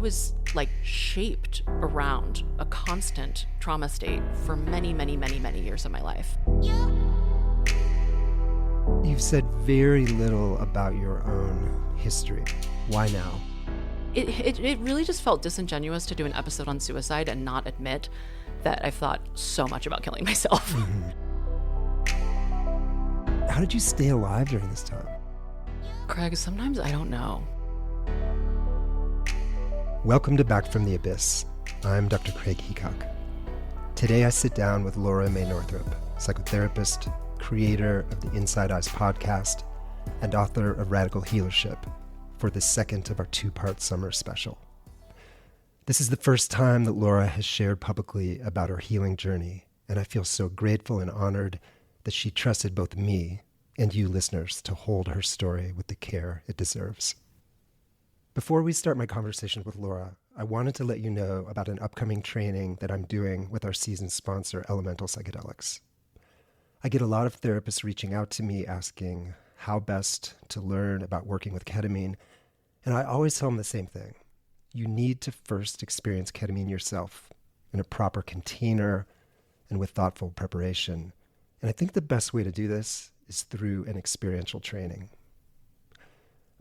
was like shaped around a constant trauma state for many, many, many, many years of my life. You've said very little about your own history. Why now? It really just felt disingenuous to do an episode on suicide and not admit that I've thought so much about killing myself. Mm-hmm. How did you stay alive during this time? Craig, sometimes I don't know. Welcome to Back from the Abyss. I'm Dr. Craig Heacock. Today I sit down with Laura Mae Northrup, psychotherapist, creator of the Inside Eyes podcast, and author of Radical Healership, for the second of our two-part summer special. This is the first time that Laura has shared publicly about her healing journey, and I feel so grateful and honored that she trusted both me and you listeners to hold her story with the care it deserves. Before we start my conversation with Laura, I wanted to let you know about an upcoming training that I'm doing with our season sponsor, Elemental Psychedelics. I get a lot of therapists reaching out to me asking how best to learn about working with ketamine, and I always tell them the same thing. You need to first experience ketamine yourself in a proper container and with thoughtful preparation. And I think the best way to do this is through an experiential training.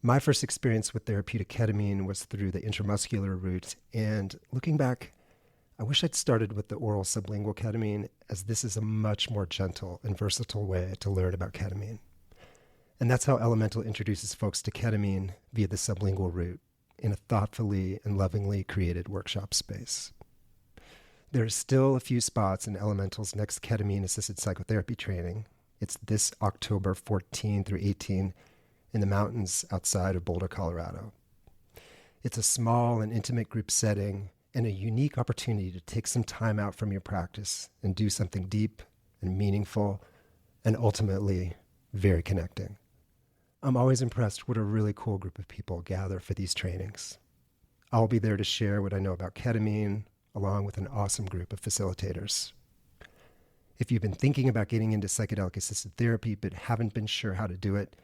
My first experience with therapeutic ketamine was through the intramuscular route, and looking back, I wish I'd started with the oral sublingual ketamine, as this is a much more gentle and versatile way to learn about ketamine. And that's how Elemental introduces folks to ketamine via the sublingual route in a thoughtfully and lovingly created workshop space. There are still a few spots in Elemental's next ketamine-assisted psychotherapy training. It's this October 14 through 18 in the mountains outside of Boulder, Colorado. It's a small and intimate group setting and a unique opportunity to take some time out from your practice and do something deep and meaningful and ultimately very connecting. I'm always impressed what a really cool group of people gather for these trainings. I'll be there to share what I know about ketamine, along with an awesome group of facilitators. If you've been thinking about getting into psychedelic-assisted therapy but haven't been sure how to do it,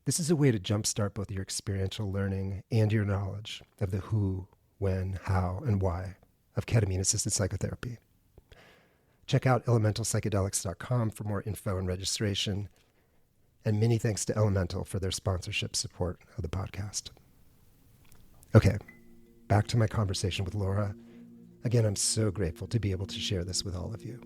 this is a way to jumpstart both your experiential learning and your knowledge of the who, when, how, and why of ketamine-assisted psychotherapy. Check out elementalpsychedelics.com for more info and registration. And many thanks to Elemental for their sponsorship support of the podcast. Okay, back to my conversation with Laura. Again, I'm so grateful to be able to share this with all of you.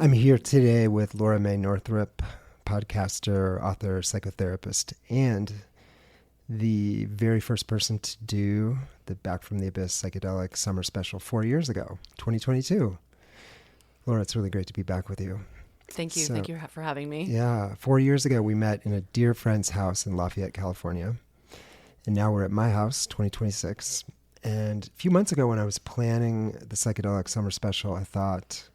I'm here today with Laura Mae Northrup, podcaster, author, psychotherapist, and the very first person to do the Back from the Abyss Psychedelic Summer Special 4 years ago, 2022. Laura, it's really great to be back with you. Thank you. Thank you for having me. Yeah. 4 years ago, we met in a dear friend's house in Lafayette, California. And now we're at my house, 2026. And a few months ago when I was planning the Psychedelic Summer Special, I thought,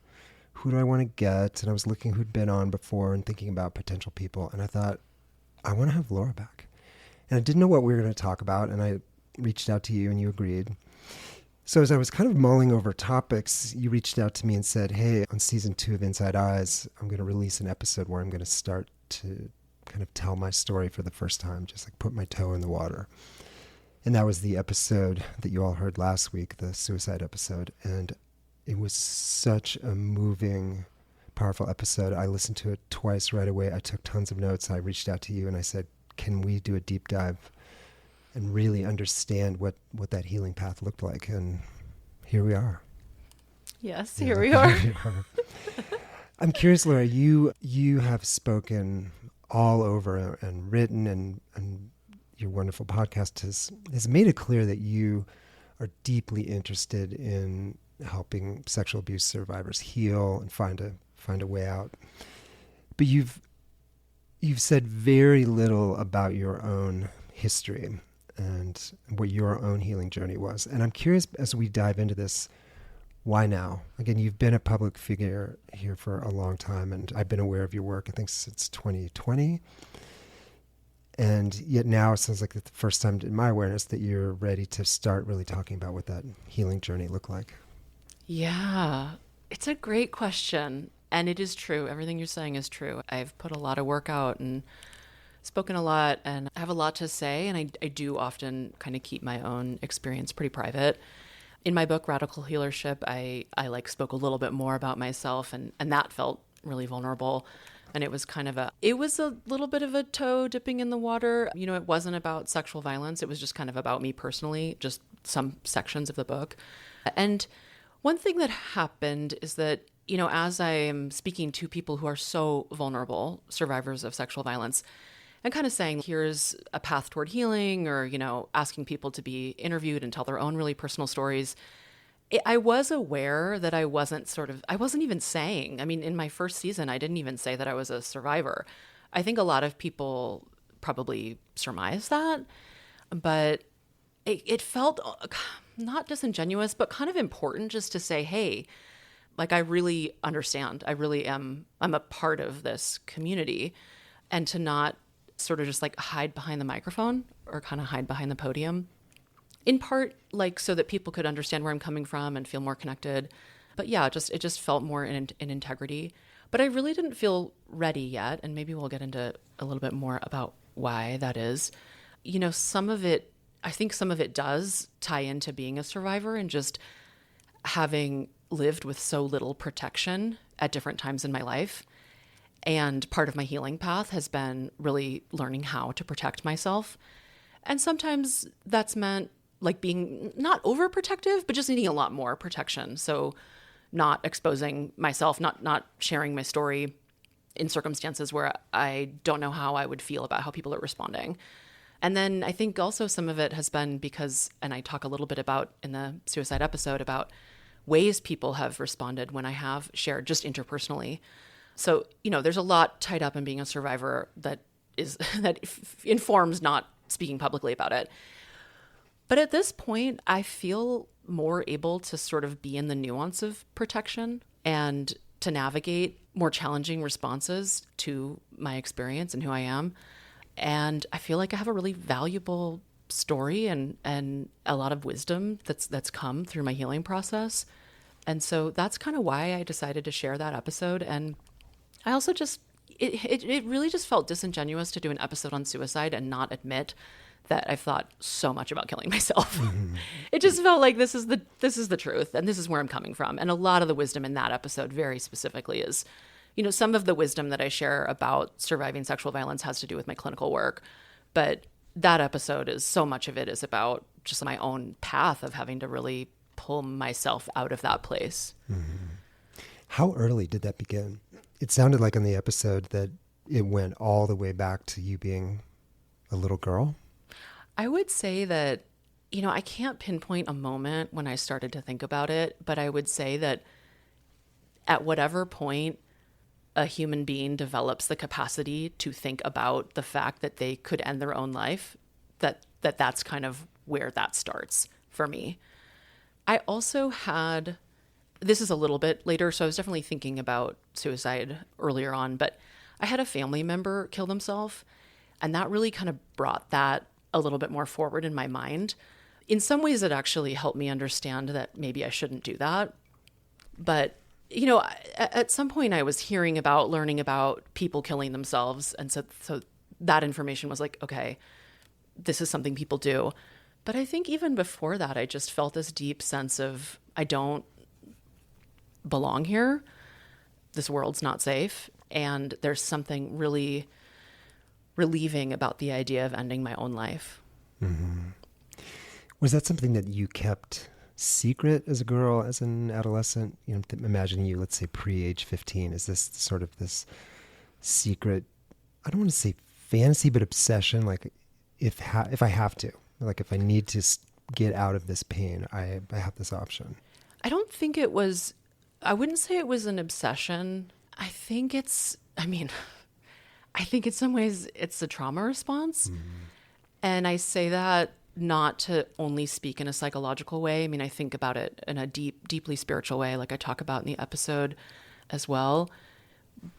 who do I want to get? And I was looking who'd been on before and thinking about potential people. And I thought, I want to have Laura back. And I didn't know what we were going to talk about. And I reached out to you and you agreed. So as I was kind of mulling over topics, you reached out to me and said, hey, on season 2 of Inside Eyes, I'm going to release an episode where I'm going to start to kind of tell my story for the first time, just like put my toe in the water. And that was the episode that you all heard last week, the suicide episode. And it was such a moving, powerful episode. I listened to it twice right away. I took tons of notes. I reached out to you and I said, can we do a deep dive and really understand what that healing path looked like? And here we are. Yes, here we are. I'm curious, Laura, you have spoken all over and written, and your wonderful podcast has made it clear that you are deeply interested in helping sexual abuse survivors heal and find a way out. But you've said very little about your own history and what your own healing journey was. And I'm curious, as we dive into this, why now? Again, you've been a public figure here for a long time, and I've been aware of your work, I think, since 2020. And yet now it sounds like the first time in my awareness that you're ready to start really talking about what that healing journey looked like. Yeah, it's a great question. And it is true. Everything you're saying is true. I've put a lot of work out and spoken a lot and I have a lot to say, and I do often kind of keep my own experience pretty private. In my book, Radical Healership, I like spoke a little bit more about myself, and that felt really vulnerable. And it was a little bit of a toe dipping in the water. You know, it wasn't about sexual violence. It was just kind of about me personally, just some sections of the book. And one thing that happened is that, you know, as I am speaking to people who are so vulnerable, survivors of sexual violence, and kind of saying, here's a path toward healing, or, you know, asking people to be interviewed and tell their own really personal stories, I was aware that I wasn't even saying, I mean, in my first season, I didn't even say that I was a survivor. I think a lot of people probably surmise that, but it felt not disingenuous, but kind of important just to say, hey, like, I really understand. I'm a part of this community, and to not sort of just like hide behind the microphone or kind of hide behind the podium. In part, like, so that people could understand where I'm coming from and feel more connected. But yeah, it just felt more in integrity. But I really didn't feel ready yet. And maybe we'll get into a little bit more about why that is. You know, I think some of it does tie into being a survivor and just having lived with so little protection at different times in my life. And part of my healing path has been really learning how to protect myself. And sometimes that's meant like being not overprotective, but just needing a lot more protection. So not exposing myself, not sharing my story in circumstances where I don't know how I would feel about how people are responding. And then I think also some of it has been because, and I talk a little bit about in the suicide episode about ways people have responded when I have shared just interpersonally. So, you know, there's a lot tied up in being a survivor that informs not speaking publicly about it. But at this point, I feel more able to sort of be in the nuance of protection and to navigate more challenging responses to my experience and who I am. And I feel like I have a really valuable story and a lot of wisdom that's come through my healing process. And so that's kind of why I decided to share that episode. And I also just, it really just felt disingenuous to do an episode on suicide and not admit that I've thought so much about killing myself. Mm-hmm. It just felt like this is the truth, and this is where I'm coming from. And a lot of the wisdom in that episode very specifically is, you know, some of the wisdom that I share about surviving sexual violence has to do with my clinical work. But that episode is, so much of it is about just my own path of having to really pull myself out of that place. Mm-hmm. How early did that begin? It sounded like in the episode that it went all the way back to you being a little girl. I would say that, you know, I can't pinpoint a moment when I started to think about it, but I would say that at whatever point a human being develops the capacity to think about the fact that they could end their own life, that's kind of where that starts for me. I also had, this is a little bit later, so I was definitely thinking about suicide earlier on, but I had a family member kill themselves, and that really kind of brought that a little bit more forward in my mind. In some ways, it actually helped me understand that maybe I shouldn't do that. But, you know, at some point I was learning about people killing themselves. And so that information was like, okay, this is something people do. But I think even before that, I just felt this deep sense of, I don't belong here. This world's not safe. And there's something really relieving about the idea of ending my own life. Mm-hmm. Was that something that you kept secret as a girl, as an adolescent? You know, imagining you, let's say pre-age 15, is this sort of this secret, I don't want to say fantasy, but obsession, like if I have to, like if I need to get out of this pain, I have this option? I wouldn't say it was an obsession. I think in some ways it's a trauma response. Mm-hmm. And I say that not to only speak in a psychological way. I mean, I think about it in a deeply spiritual way, like I talk about in the episode as well.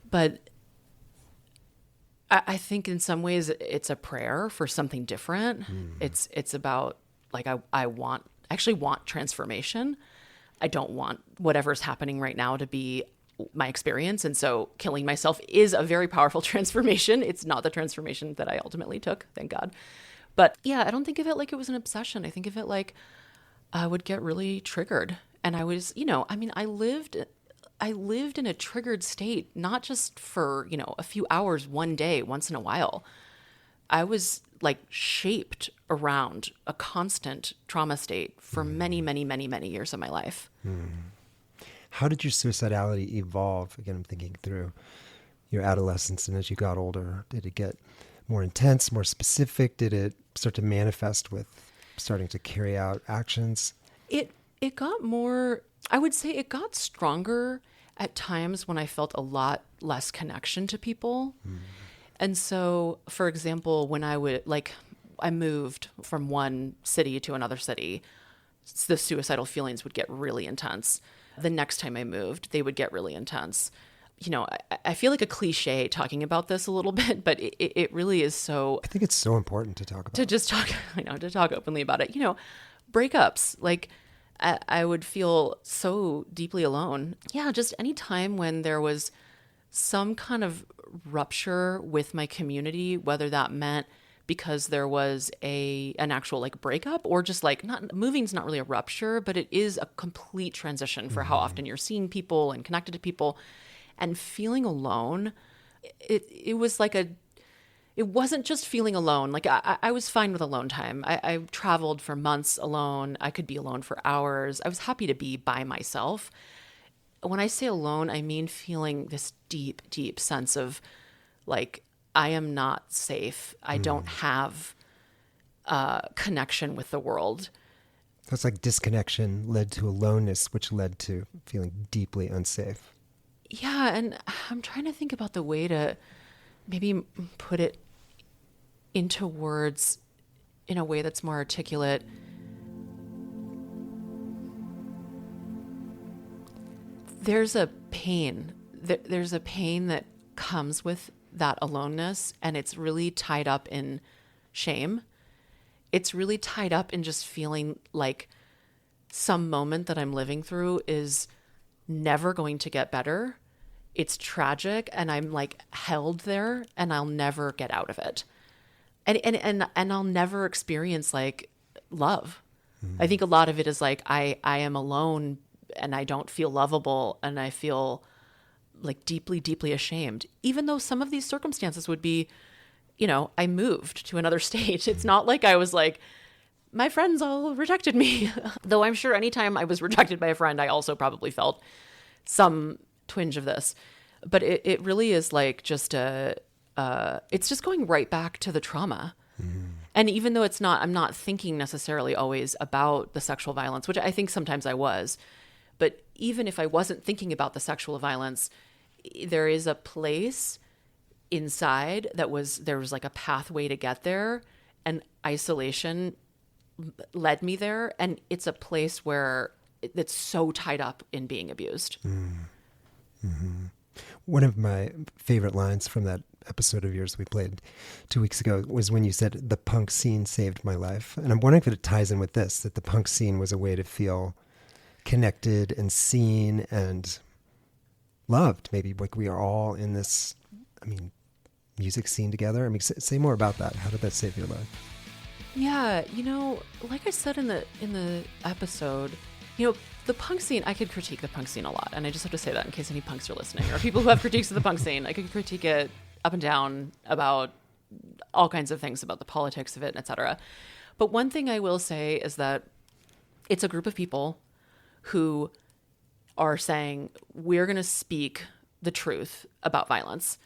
But I think in some ways it's a prayer for something different. Mm-hmm. It's about, like, I actually want transformation. I don't want whatever's happening right now to be my experience. And so killing myself is a very powerful transformation. It's not the transformation that I ultimately took, thank God. But yeah, I don't think of it like it was an obsession. I think of it like I would get really triggered. And I was, I lived in a triggered state, not just for, a few hours, one day, once in a while. I was like shaped around a constant trauma state for many, many, many, many years of my life. How did your suicidality evolve? Again, I'm thinking through your adolescence and as you got older. Did it get more intense, more specific? Did it start to manifest with starting to carry out actions? It got more, I would say it got stronger at times when I felt a lot less connection to people. And so, for example, when I moved from one city to another city, the suicidal feelings would get really intense. The next time I moved, they would get really intense. I feel like a cliche talking about this a little bit, but it really is so. I think it's so important to talk about. To just talk, to talk openly about it. Breakups, like I would feel so deeply alone. Yeah, just any time when there was some kind of rupture with my community, whether that meant because there was an actual like breakup or just like moving's not really a rupture, but it is a complete transition for how often you're seeing people and connected to people, and feeling alone. It was like it wasn't just feeling alone. Like I was fine with alone time. I traveled for months alone. I could be alone for hours. I was happy to be by myself. When I say alone, I mean feeling this deep, deep sense of like, I am not safe. I don't have a connection with the world. So it's like disconnection led to aloneness, which led to feeling deeply unsafe. Yeah, and I'm trying to think about the way to maybe put it into words in a way that's more articulate. There's a pain. There's a pain that comes with that aloneness, and it's really tied up in shame. It's really tied up in just feeling like some moment that I'm living through is never going to get better. It's tragic, and I'm like held there, and I'll never get out of it. And I'll never experience like love. I think a lot of it is like I am alone and I don't feel lovable, and I feel like deeply, deeply ashamed, even though some of these circumstances would be, I moved to another state. It's not like I was like, my friends all rejected me. Though I'm sure anytime I was rejected by a friend, I also probably felt some twinge of this. But it really is like just it's just going right back to the trauma. And even though I'm not thinking necessarily always about the sexual violence, which I think sometimes I was, but even if I wasn't thinking about the sexual violence, there is a place inside there was like a pathway to get there, and isolation led me there. And it's a place where it's so tied up in being abused. One of my favorite lines from that episode of yours we played 2 weeks ago was when you said, "The punk scene saved my life." And I'm wondering if it ties in with this, that the punk scene was a way to feel connected and seen and loved. Maybe like we are all in this, music scene together. Say more about that. How did that save your life? Yeah, like I said in the episode, the punk scene, I could critique the punk scene a lot. And I just have to say that in case any punks are listening or people who have critiques of the punk scene. I could critique it up and down about all kinds of things, about the politics of it, et cetera. But one thing I will say is that it's a group of people who are saying, we're going to speak the truth about violence.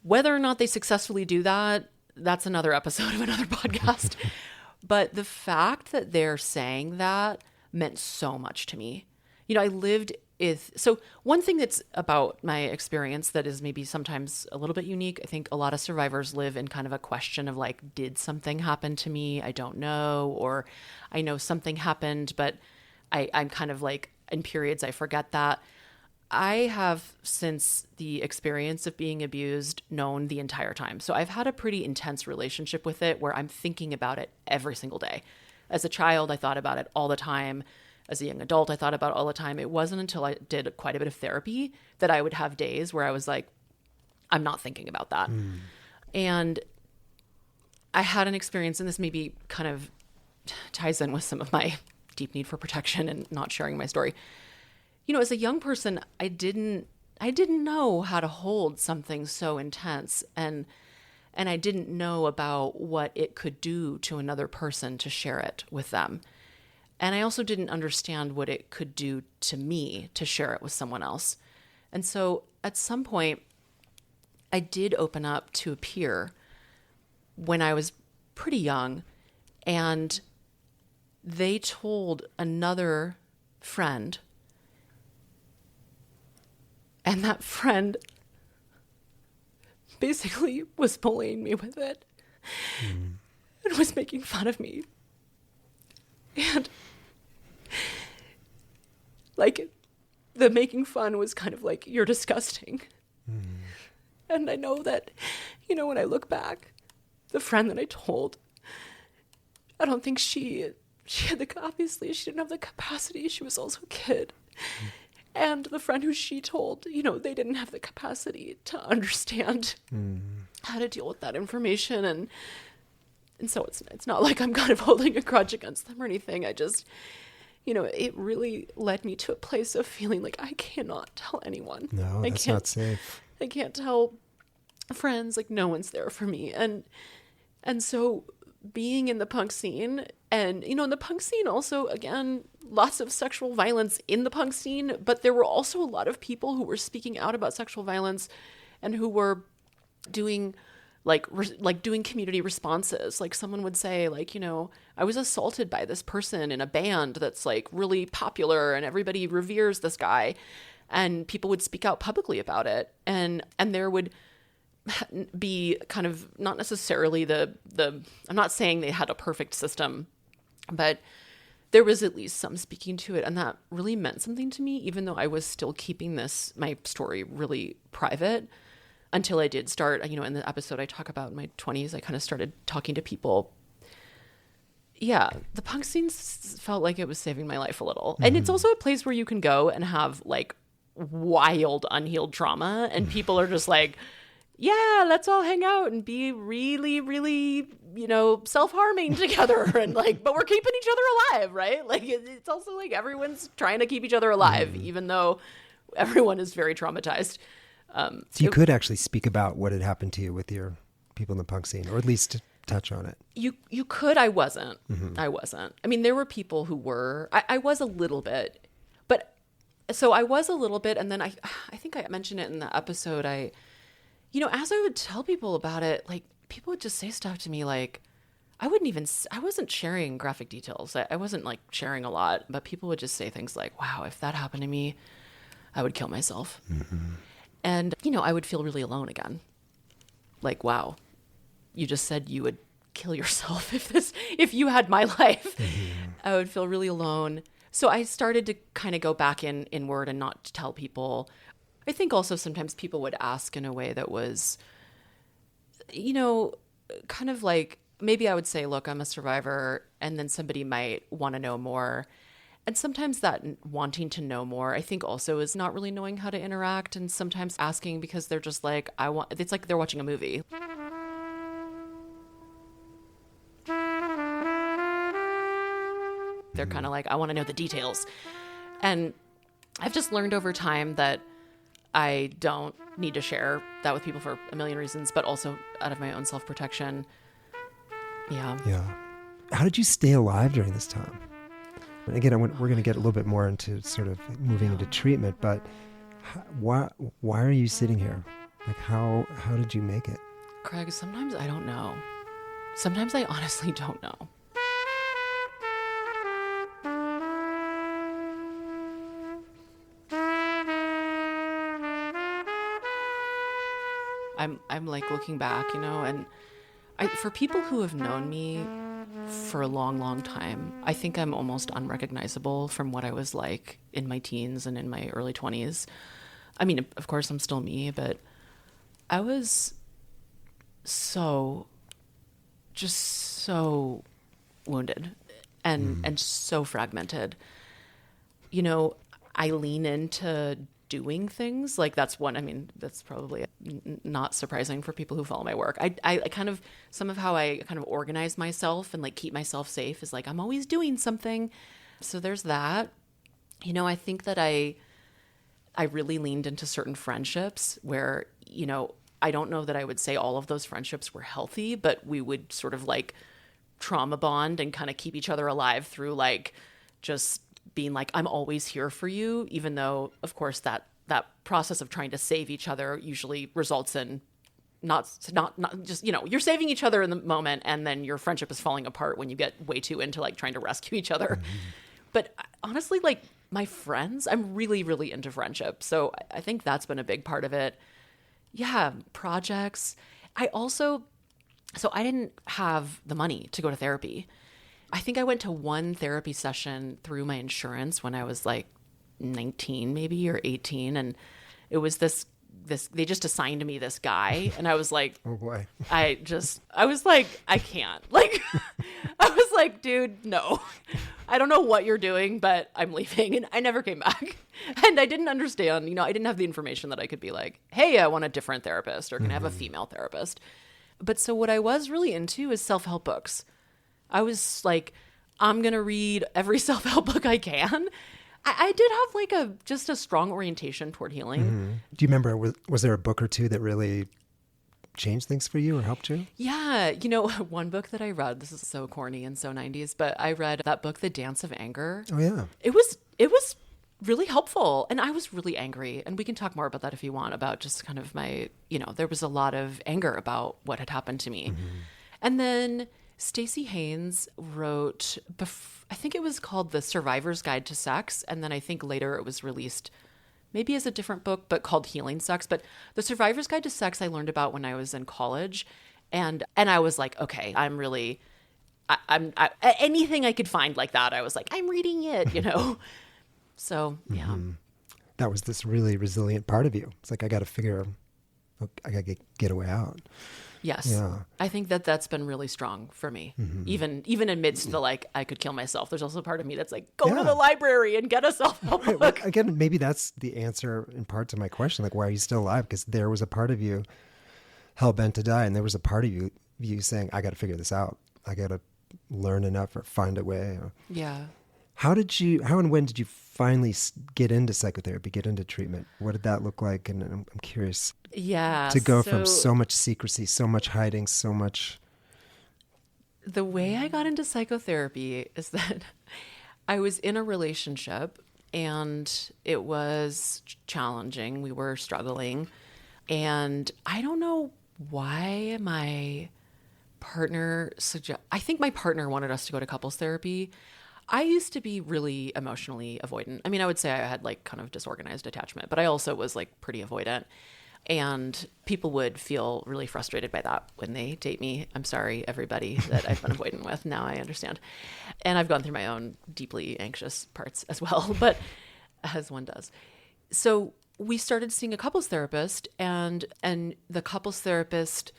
Whether or not they successfully do that, that's another episode of another podcast. But the fact that they're saying that meant so much to me. I lived with, so one thing that's about my experience that is maybe sometimes a little bit unique, I think a lot of survivors live in kind of a question of like, did something happen to me? I don't know. Or I know something happened, but I'm kind of like in periods, I forget that. I have, since the experience of being abused, known the entire time. So I've had a pretty intense relationship with it where I'm thinking about it every single day. As a child, I thought about it all the time. as a young adult, I thought about all the time. It wasn't until I did quite a bit of therapy that I would have days where I was like, I'm not thinking about that. And I had an experience, and this maybe kind of ties in with some of my deep need for protection and not sharing my story. You know, as a young person, I didn't know how to hold something so intense, and I didn't know about what it could do to another person to share it with them. And I also didn't understand what it could do to me to share it with someone else. And so at some point, I did open up to a peer when I was pretty young, and they told another friend, and that friend basically was bullying me with it and was making fun of me. And like, the making fun was kind of like, you're disgusting. And I know that, you know, when I look back, the friend that I told, I don't think she had obviously she didn't have the capacity. She was also a kid. And the friend who she told, you know, they didn't have the capacity to understand how to deal with that information. And so it's not like I'm kind of holding a grudge against them or anything. I just, you know, it really led me to a place of feeling like I cannot tell anyone. No, that's not safe. I can't tell friends, like no one's there for me. And so being in the punk scene, and, you know, in the punk scene also, again, lots of sexual violence in the punk scene, but there were also a lot of people who were speaking out about sexual violence and who were doing doing community responses. Like someone would say, like, you know, I was assaulted by this person in a band that's like really popular and everybody reveres this guy, and people would speak out publicly about it. And there would be kind of not necessarily the I'm not saying they had a perfect system, but there was at least some speaking to it. And that really meant something to me, even though I was still keeping my story really private, until I did start, you know, in the episode I talk about in my 20s, I kind of started talking to people. Yeah, the punk scene felt like it was saving my life a little. And it's also a place where you can go and have like wild unhealed trauma, and people are just like, yeah, let's all hang out and be really, really, you know, self-harming together. And like, but we're keeping each other alive, right? Like, it's also like everyone's trying to keep each other alive, even though everyone is very traumatized. So you could actually speak about what had happened to you with your people in the punk scene, or at least touch on it. You could. I wasn't. I wasn't. I mean, there were people who were. I was a little bit. But so I was a little bit. And then I think I mentioned it in the episode. You know, as I would tell people about it, like, people would just say stuff to me like, I wasn't sharing graphic details. I wasn't like sharing a lot, but people would just say things like, wow, if that happened to me, I would kill myself. And, you know, I would feel really alone again. Like, wow, you just said you would kill yourself if you had my life. I would feel really alone. So I started to kind of go back inward and not tell people. I think also sometimes people would ask in a way that was, you know, kind of like, maybe I would say, look, I'm a survivor, and then somebody might want to know more. And sometimes that wanting to know more, I think also is not really knowing how to interact, and sometimes asking because they're just like, it's like they're watching a movie. They're kind of like, I want to know the details. And I've just learned over time that I don't need to share that with people for a million reasons, but also out of my own self-protection. Yeah. How did you stay alive during this time? And again, we're going to get a little bit more into sort of moving into treatment, but why are you sitting here? Like, how did you make it? Craig, sometimes I don't know. Sometimes I honestly don't know. I'm like looking back, you know, and for people who have known me for a long, long time, I think I'm almost unrecognizable from what I was like in my teens and in my early 20s. I mean, of course, I'm still me, but I was just so wounded and so fragmented. I lean into doing things. Like that's probably not surprising for people who follow my work. I kind of, some of how I kind of organize myself and like keep myself safe is like, I'm always doing something. So there's that. I think that I really leaned into certain friendships where, I don't know that I would say all of those friendships were healthy, but we would sort of like trauma bond and kind of keep each other alive through like just being like, I'm always here for you, even though, of course, that process of trying to save each other usually results in not just, you're saving each other in the moment, and then your friendship is falling apart when you get way too into like trying to rescue each other. Mm-hmm. But honestly, like my friends, I'm really, really into friendship. So I think that's been a big part of it. Yeah, projects. I didn't have the money to go to therapy. I think I went to one therapy session through my insurance when I was like 19 maybe, or 18. And it was this, they just assigned me this guy. And I was like, oh boy. I was like, I can't. Like, I was like, dude, no. I don't know what you're doing, but I'm leaving. And I never came back. And I didn't understand, I didn't have the information that I could be like, hey, I want a different therapist, or can I have a female therapist? But so what I was really into is self-help books. I was like, I'm going to read every self-help book I can. I did have like just a strong orientation toward healing. Mm-hmm. Do you remember, was there a book or two that really changed things for you or helped you? Yeah. One book that I read, this is so corny and so 90s, but I read that book, The Dance of Anger. Oh, yeah. It was really helpful. And I was really angry. And we can talk more about that if you want, about just kind of my, there was a lot of anger about what had happened to me. Mm-hmm. And then Stacey Haynes wrote, I think it was called The Survivor's Guide to Sex. And then I think later it was released maybe as a different book, but called Healing Sex. But The Survivor's Guide to Sex I learned about when I was in college. And I was like, okay, I'm really, anything I could find like that, I was like, I'm reading it, So, yeah. Mm-hmm. That was this really resilient part of you. It's like, I got to get a way out. Yes. Yeah. I think that's been really strong for me. Mm-hmm. Even amidst the like, I could kill myself. There's also a part of me that's like, go to the library and get a self-help book. Well, again, maybe that's the answer in part to my question. Like, why are you still alive? Because there was a part of you hell-bent to die. And there was a part of you saying, I got to figure this out. I got to learn enough or find a way. Yeah. How and when did you finally get into psychotherapy, get into treatment? What did that look like? And I'm curious. Yeah. To go from so much secrecy, so much hiding, so much. The way I got into psychotherapy is that I was in a relationship and it was challenging. We were struggling. And I don't know why my partner I think my partner wanted us to go to couples therapy. I used to be really emotionally avoidant. I mean, I would say I had like kind of disorganized attachment, but I also was like pretty avoidant. And people would feel really frustrated by that when they date me. I'm sorry, everybody that I've been avoidant with. Now I understand. And I've gone through my own deeply anxious parts as well, but as one does. So we started seeing a couples therapist, and the couples therapist,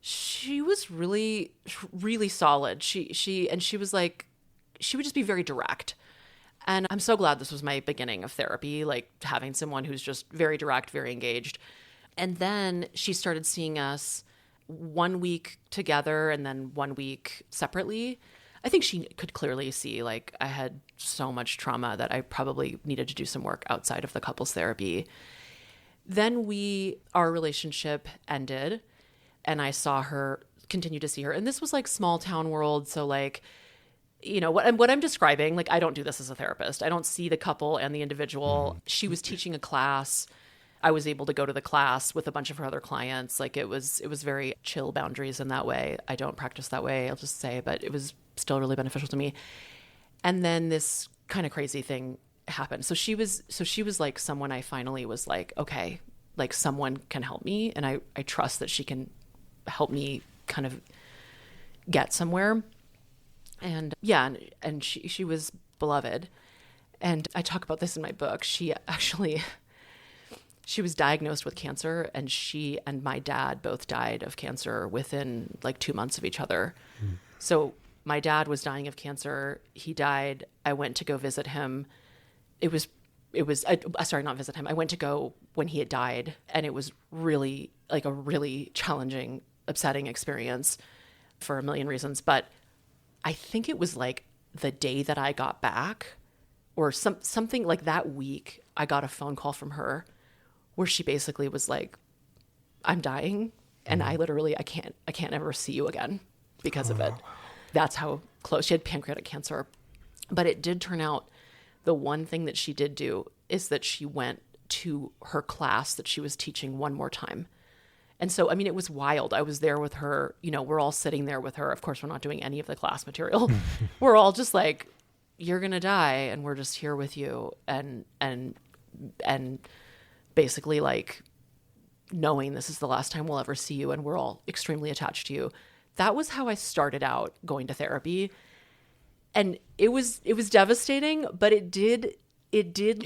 she was really, really solid. She was like, she would just be very direct. And I'm so glad this was my beginning of therapy, like having someone who's just very direct, very engaged. And then she started seeing us 1 week together and then 1 week separately. I think she could clearly see like I had so much trauma that I probably needed to do some work outside of the couples therapy. Then our relationship ended and I continue to see her. And this was like small town world. So like, what I'm describing, like, I don't do this as a therapist. I don't see the couple and the individual. She was teaching a class. I was able to go to the class with a bunch of her other clients. Like, it was very chill boundaries in that way. I don't practice that way, I'll just say, but it was still really beneficial to me. And then this kind of crazy thing happened. So she was like someone I finally was like, okay, like someone can help me. And I trust that she can help me kind of get somewhere. And yeah, and she was beloved. And I talk about this in my book. She was diagnosed with cancer, and she and my dad both died of cancer within like 2 months of each other. So my dad was dying of cancer. He died. I went to go visit him. sorry, not visit him. I went to go when he had died, and it was really like a really challenging, upsetting experience for a million reasons. But I think it was like the day that I got back, or something like that week, I got a phone call from her where she basically was like, I'm dying, and I can't ever see you again because of it. That's how close. She had pancreatic cancer. But it did turn out the one thing that she did do is that she went to her class that she was teaching one more time. And so, I mean, it was wild. I was there with her, we're all sitting there with her. Of course, we're not doing any of the class material. We're all just like, you're going to die, and we're just here with you. And basically like knowing this is the last time we'll ever see you, and we're all extremely attached to you. That was how I started out going to therapy. And it was devastating, but it did,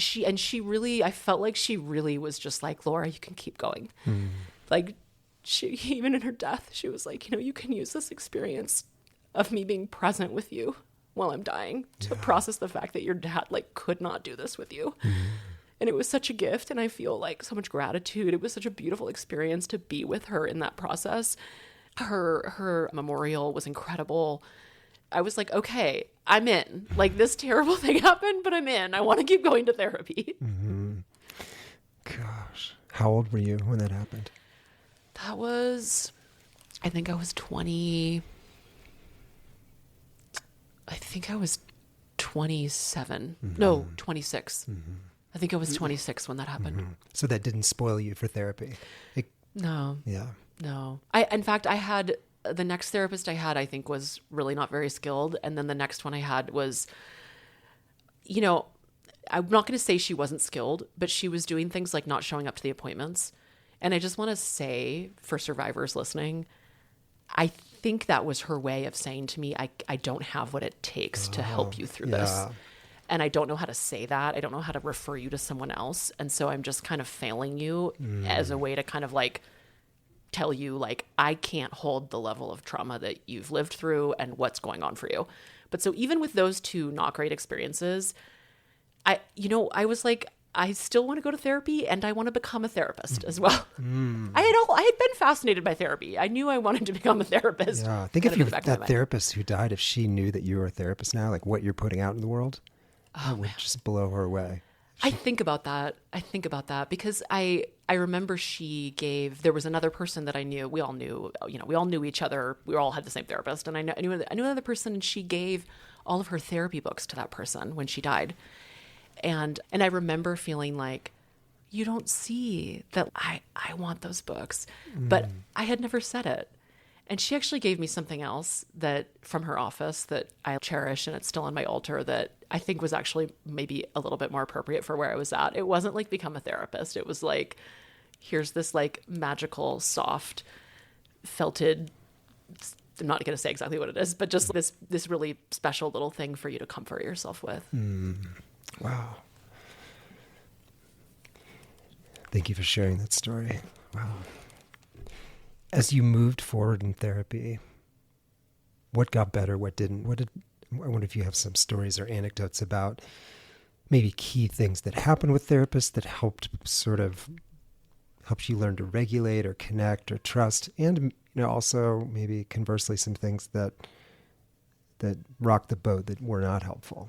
she really, I felt like she really was just like, Laura, you can keep going. Like she, even in her death, she was like, you can use this experience of me being present with you while I'm dying to process the fact that your dad like could not do this with you. And it was such a gift. And I feel like so much gratitude. It was such a beautiful experience to be with her in that process. Her memorial was incredible. I was like, okay, I'm in. Like, this terrible thing happened, but I'm in. I want to keep going to therapy. Gosh. How old were you when that happened? That was, I think I was 20. I think I was 27. No, 26. I think I was 26 when that happened. So that didn't spoil you for therapy? No. Yeah. No. In fact, I had the next therapist I had, I think, was really not very skilled. And then the next one I had was, I'm not going to say she wasn't skilled, but she was doing things like not showing up to the appointments. And I just want to say, for survivors listening, I think that was her way of saying to me, I don't have what it takes to help you through this. And I don't know how to say that. I don't know how to refer you to someone else. And so I'm just kind of failing you as a way to kind of like tell you, like, I can't hold the level of trauma that you've lived through and what's going on for you. But so even with those two not great experiences, I was like, I still want to go to therapy, and I want to become a therapist as well. I had been fascinated by therapy. I knew I wanted to become a therapist. Yeah, think if that therapist who died, if she knew that you were a therapist now, like what you're putting out in the world, that would just blow her away. I think about that because I remember there was another person that I knew. We all knew each other. We all had the same therapist, and I knew another person, and she gave all of her therapy books to that person when she died. And I remember feeling like, you don't see that I want those books, but I had never said it. And she actually gave me something else that from her office that I cherish, and it's still on my altar, that I think was actually maybe a little bit more appropriate for where I was at. It wasn't like become a therapist. It was like, here's this like magical, soft, felted, I'm not going to say exactly what it is, but just this really special little thing for you to comfort yourself with. Wow. Thank you for sharing that story. Wow. As you moved forward in therapy, what got better? What didn't? I wonder if you have some stories or anecdotes about maybe key things that happened with therapists that helped you learn to regulate or connect or trust, and also maybe conversely some things that rocked the boat that were not helpful.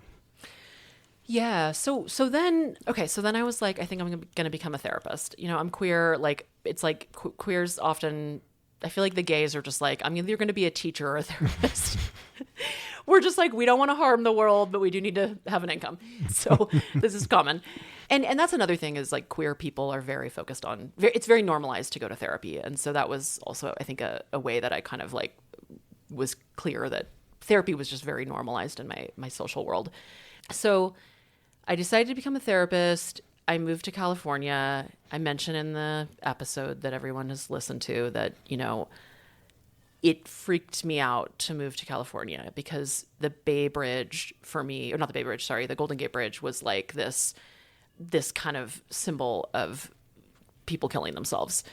Yeah. So then I was like, I think I'm going to become a therapist. I'm queer. Like, it's like queers often, I feel like the gays are just like, I'm either going to be a teacher or a therapist. We're just like, we don't want to harm the world, but we do need to have an income. So this is common. And that's another thing is like queer people are very focused on, it's very normalized to go to therapy. And so that was also, I think, a way that I kind of like was clear that therapy was just very normalized in my social world. So I decided to become a therapist. I moved to California. I mentioned in the episode that everyone has listened to that, it freaked me out to move to California because the Bay Bridge for me, or not the Bay Bridge, sorry, the Golden Gate Bridge was like this kind of symbol of people killing themselves.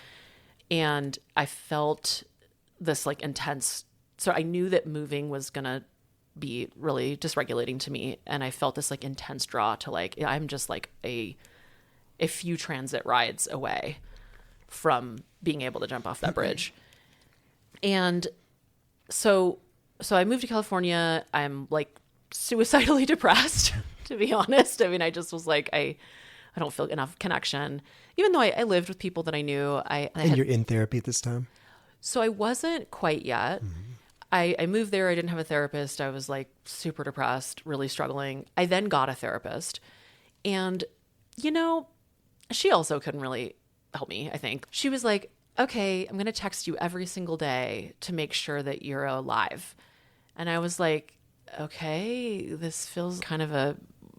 And I felt this like intense, so I knew that moving was going to be really dysregulating to me. And I felt this like intense draw to like, I'm just like a few transit rides away from being able to jump off that bridge. And so I moved to California. I'm like suicidally depressed, to be honest. I mean, I just was like, I don't feel enough connection, even though I lived with people that I knew. And you're in therapy at this time? So I wasn't quite yet. I moved there. I didn't have a therapist. I was like super depressed, really struggling. I then got a therapist. And, you know, she also couldn't really help me, I think. She was like, okay, I'm going to text you every single day to make sure that you're alive. And I was like, okay, this feels kind of a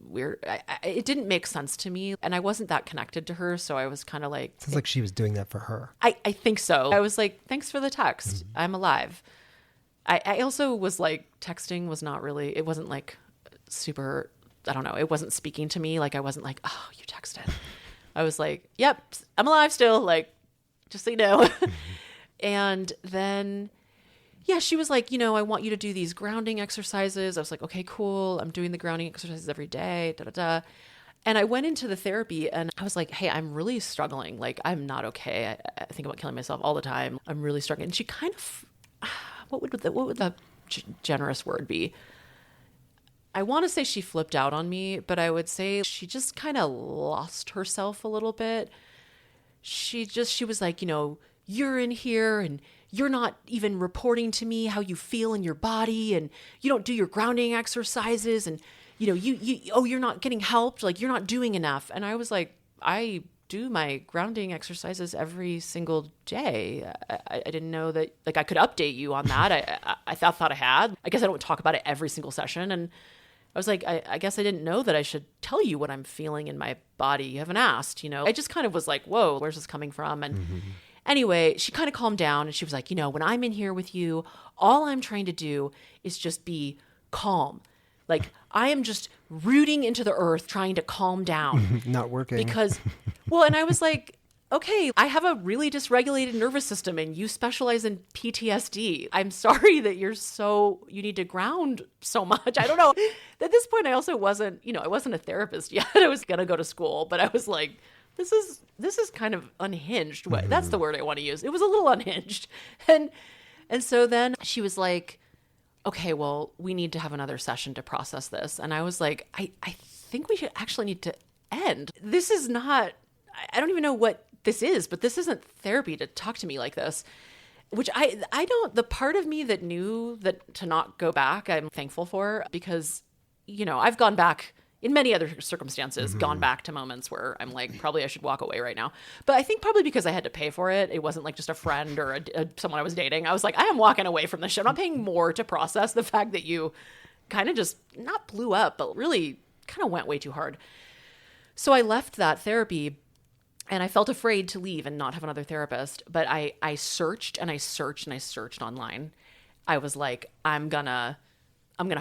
weird, it didn't make sense to me. And I wasn't that connected to her. So I was kind of like. Sounds like she was doing that for her. I think so. I was like, thanks for the text. I'm alive. I also was like, texting was not really, it wasn't like super, I don't know, it wasn't speaking to me. Like I wasn't like, oh, you texted. I was like, yep, I'm alive still. Like, just so you know. And then, yeah, she was like, you know, I want you to do these grounding exercises. I was like, okay, cool. I'm doing the grounding exercises every day, da, da, da. And I went into the therapy and I was like, hey, I'm really struggling. Like, I'm not okay. I think about killing myself all the time. I'm really struggling. And she kind of, what would the generous word be? I want to say she flipped out on me, but I would say she just kind of lost herself a little bit. She was like, you know, you're in here and you're not even reporting to me how you feel in your body, and you don't do your grounding exercises, and you know, you're not getting helped, like you're not doing enough. And I was like, I do my grounding exercises every single day. I didn't know that, like, I could update you on that. I thought I had. I guess I don't talk about it every single session. And I was like, I guess I didn't know that I should tell you what I'm feeling in my body. You haven't asked, you know. I just kind of was like, whoa, where's this coming from? And anyway, she kind of calmed down and she was like, you know, when I'm in here with you, all I'm trying to do is just be calm. Like, I am just rooting into the earth, trying to calm down. Not working. Because, well, and I was like, okay, I have a really dysregulated nervous system and you specialize in PTSD. I'm sorry that you need to ground so much. I don't know. At this point, I also wasn't, you know, I wasn't a therapist yet. I was going to go to school, but I was like, this is kind of unhinged. That's the word I want to use. It was a little unhinged. And so then she was like, okay, well, we need to have another session to process this. And I was like, I think we should actually need to end. This is not, I don't even know what this is, but this isn't therapy to talk to me like this, which I don't, the part of me that knew that to not go back, I'm thankful for, because, you know, I've gone back in many other circumstances, gone back to moments where I'm like, probably I should walk away right now. But I think probably because I had to pay for it. It wasn't like just a friend or someone I was dating. I was like, I am walking away from this shit. I'm not paying more to process the fact that you kind of just not blew up, but really kind of went way too hard. So I left that therapy and I felt afraid to leave and not have another therapist. But I searched and I searched and I searched online. I was like, I'm gonna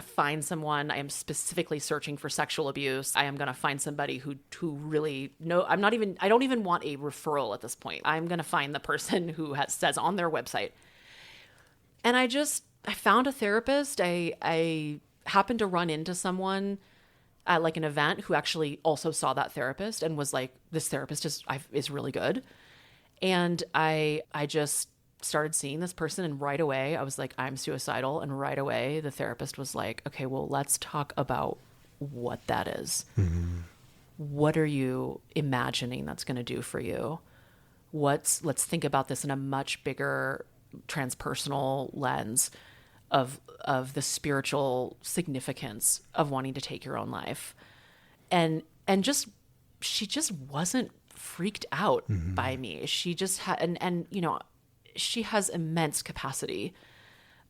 find someone. I am specifically searching for sexual abuse. I am going to find somebody who really I don't even want a referral at this point. I'm going to find the person who says on their website. And I found a therapist. I happened to run into someone at like an event who actually also saw that therapist and was like, this therapist is really good. And I just started seeing this person, and right away I was like, I'm suicidal. And right away the therapist was like, okay, well, let's talk about what that is. What are you imagining that's going to do for you? Let's think about this in a much bigger transpersonal lens of the spiritual significance of wanting to take your own life. And she just wasn't freaked out by me. She just had, and you know, she has immense capacity,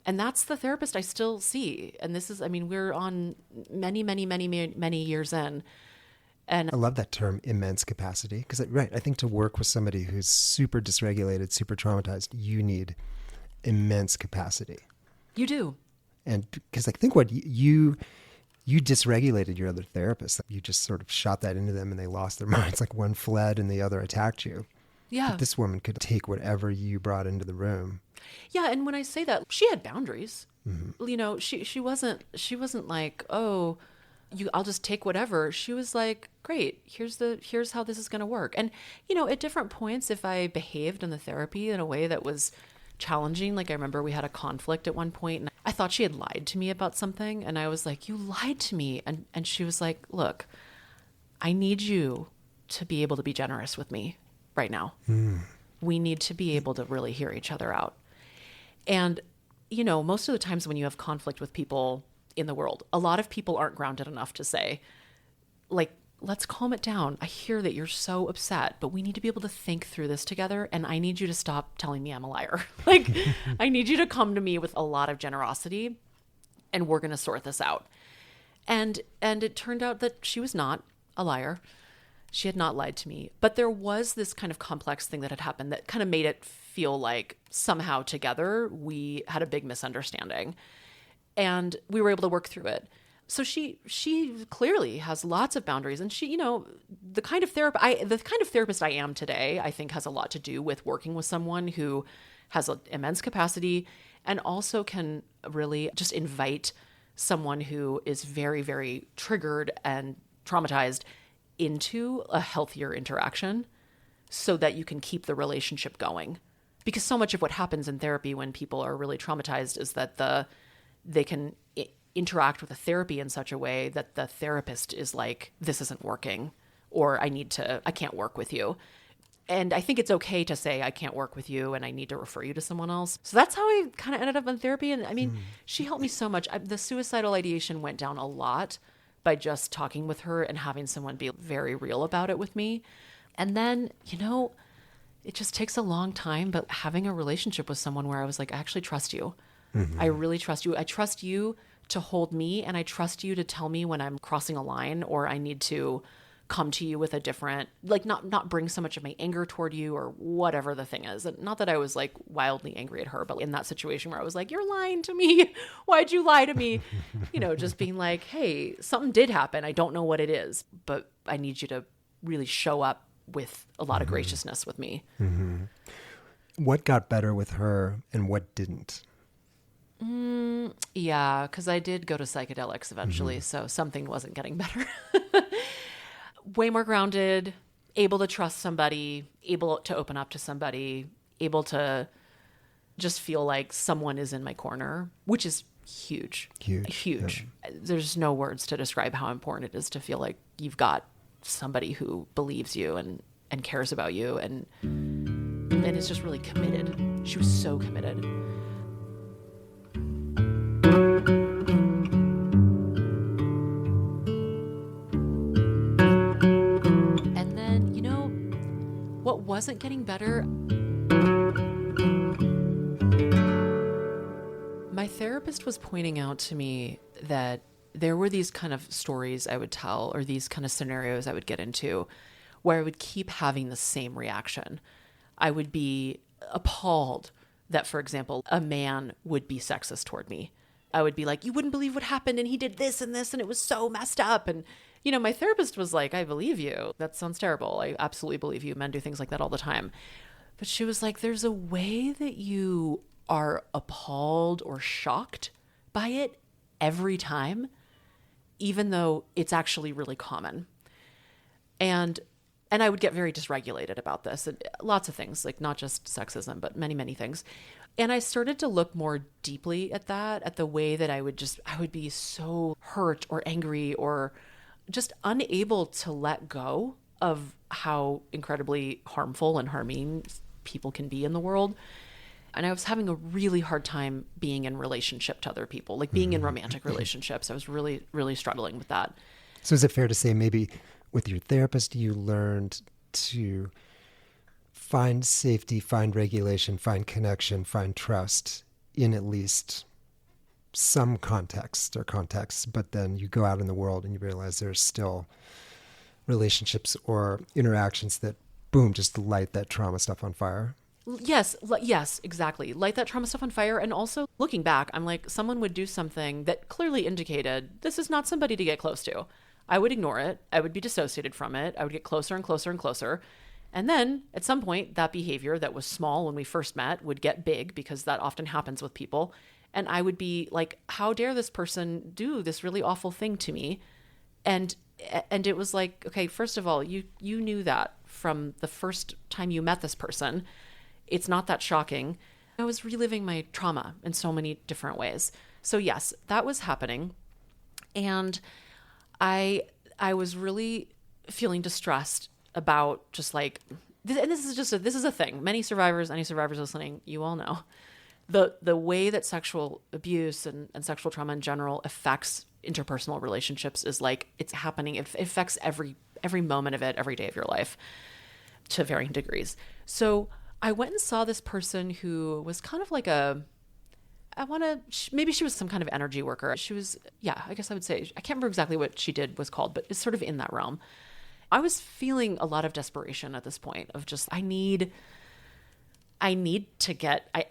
and that's the therapist I still see. And this is, I mean, we're on many years in. And I love that term, immense capacity, because right, I think to work with somebody who's super dysregulated, super traumatized, you need immense capacity. You do. And because I think what you dysregulated your other therapist, you just sort of shot that into them and they lost their minds. Like one fled and the other attacked you. Yeah. But this woman could take whatever you brought into the room. Yeah. And when I say that, she had boundaries. she wasn't like, oh, I'll just take whatever. She was like, great, here's how this is going to work. And, at different points, if I behaved in the therapy in a way that was challenging, like I remember we had a conflict at one point and I thought she had lied to me about something. And I was like, you lied to me. And she was like, look, I need you to be able to be generous with me right now. We need to be able to really hear each other out. And, most of the times when you have conflict with people in the world, a lot of people aren't grounded enough to say, like, let's calm it down. I hear that you're so upset, but we need to be able to think through this together. And I need you to stop telling me I'm a liar. Like, I need you to come to me with a lot of generosity and we're going to sort this out. And it turned out that she was not a liar. She had not lied to me, but there was this kind of complex thing that had happened that kind of made it feel like somehow together we had a big misunderstanding. And we were able to work through it. So she clearly has lots of boundaries, and she, the kind of therapist I am today, I think has a lot to do with working with someone who has an immense capacity and also can really just invite someone who is very, very triggered and traumatized into a healthier interaction so that you can keep the relationship going. Because so much of what happens in therapy when people are really traumatized is that they can interact with a therapy in such a way that the therapist is like, this isn't working, or I can't work with you. And I think it's okay to say, I can't work with you and I need to refer you to someone else. So that's how I kind of ended up in therapy. And I mean, she helped me so much. The suicidal ideation went down a lot by just talking with her and having someone be very real about it with me. And then, it just takes a long time, but having a relationship with someone where I was like, I actually trust you. I really trust you. I trust you to hold me, and I trust you to tell me when I'm crossing a line or I need to come to you with a different, like not bring so much of my anger toward you or whatever the thing is. And not that I was like wildly angry at her, but in that situation where I was like, you're lying to me. Why'd you lie to me? Just being like, hey, something did happen. I don't know what it is, but I need you to really show up with a lot of graciousness with me. What got better with her and what didn't? Yeah, because I did go to psychedelics eventually, so something wasn't getting better. Way more grounded, able to trust somebody, able to open up to somebody, able to just feel like someone is in my corner, which is huge. Huge. Yeah. There's no words to describe how important it is to feel like you've got somebody who believes you and cares about you and is just really committed. She was so committed. What wasn't getting better? My therapist was pointing out to me that there were these kind of stories I would tell or these kind of scenarios I would get into where I would keep having the same reaction. I would be appalled that, for example, a man would be sexist toward me. I would be like, you wouldn't believe what happened and he did this and this and it was so messed up. And my therapist was like, I believe you. That sounds terrible. I absolutely believe you. Men do things like that all the time. But she was like, there's a way that you are appalled or shocked by it every time, even though it's actually really common. And I would get very dysregulated about this and lots of things, like not just sexism, but many, many things. And I started to look more deeply at that, at the way that I would be so hurt or angry or just unable to let go of how incredibly harmful and harming people can be in the world. And I was having a really hard time being in relationship to other people, like being in romantic relationships. I was really, really struggling with that. So is it fair to say maybe with your therapist, you learned to find safety, find regulation, find connection, find trust in at least some context or contexts, but then you go out in the world and you realize there's still relationships or interactions that, boom, just light that trauma stuff on fire? Yes, exactly. Light that trauma stuff on fire. And also looking back, I'm like, someone would do something that clearly indicated this is not somebody to get close to. I would ignore it. I would be dissociated from it. I would get closer and closer and closer. And then at some point, that behavior that was small when we first met would get big, because that often happens with people. And I would be like, how dare this person do this really awful thing to me? And it was like, okay, first of all, you knew that from the first time you met this person. It's not that shocking. I was reliving my trauma in so many different ways. So yes, that was happening. And I was really feeling distressed about just like, and this is a thing. Any survivors listening, you all know the way that sexual abuse and sexual trauma in general affects interpersonal relationships is like, it's happening. It affects every moment of it, every day of your life to varying degrees. So I went and saw this person who was kind of like maybe she was some kind of energy worker. She was, I guess I would say, I can't remember exactly what she did was called, but it's sort of in that realm. I was feeling a lot of desperation at this point of just, I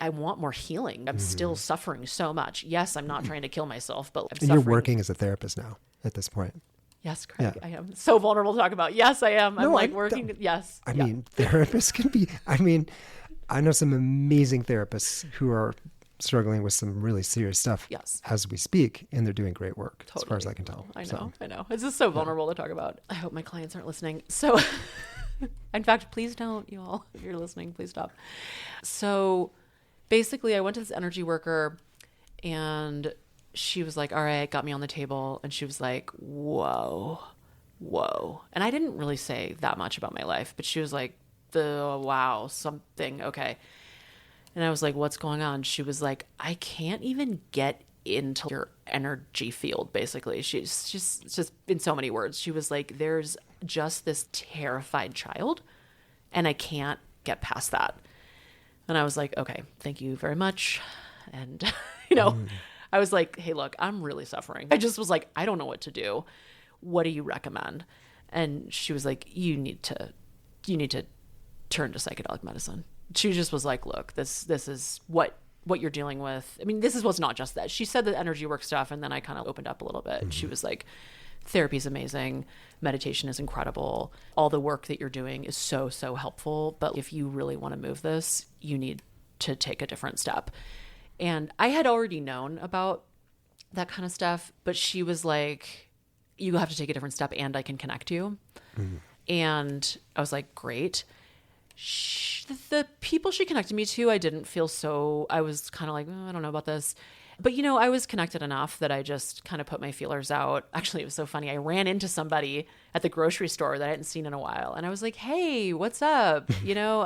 want more healing. I'm still suffering so much. Yes, I'm not trying to kill myself, but I'm suffering. And you're working as a therapist now at this point. Yes, Craig, yeah. I am so vulnerable to talk about. Yes, I am. I'm working. Yes. I mean, therapists can be, I know some amazing therapists who are struggling with some really serious stuff as we speak, and they're doing great work as far as I can tell. I know. It's just so vulnerable to talk about. I hope my clients aren't listening. So in fact, please don't, you all, if you're listening, please stop. So basically I went to this energy worker, and she was like, all right, got me on the table. And she was like, whoa. And I didn't really say that much about my life, but she was like, wow, something. Okay. And I was like, what's going on? She was like, I can't even get into your energy field, basically. She's just in so many words. She was like, there's just this terrified child, and I can't get past that. And I was like, okay, thank you very much. And, I was like, hey, look, I'm really suffering. I just was like, I don't know what to do. What do you recommend? And she was like, you need to turn to psychedelic medicine. She just was like, look, this is what you're dealing with. I mean, was not just that. She said the energy work stuff, and then I kind of opened up a little bit. She was like, therapy is amazing. Meditation is incredible. All the work that you're doing is so, so helpful. But if you really want to move this, you need to take a different step. And I had already known about that kind of stuff, but she was like, you have to take a different step, and I can connect you. And I was like, great. The people she connected me to, I didn't feel so, I was kind of like, I don't know about this. But, I was connected enough that I just kind of put my feelers out. Actually, it was so funny. I ran into somebody at the grocery store that I hadn't seen in a while. And I was like, hey, what's up?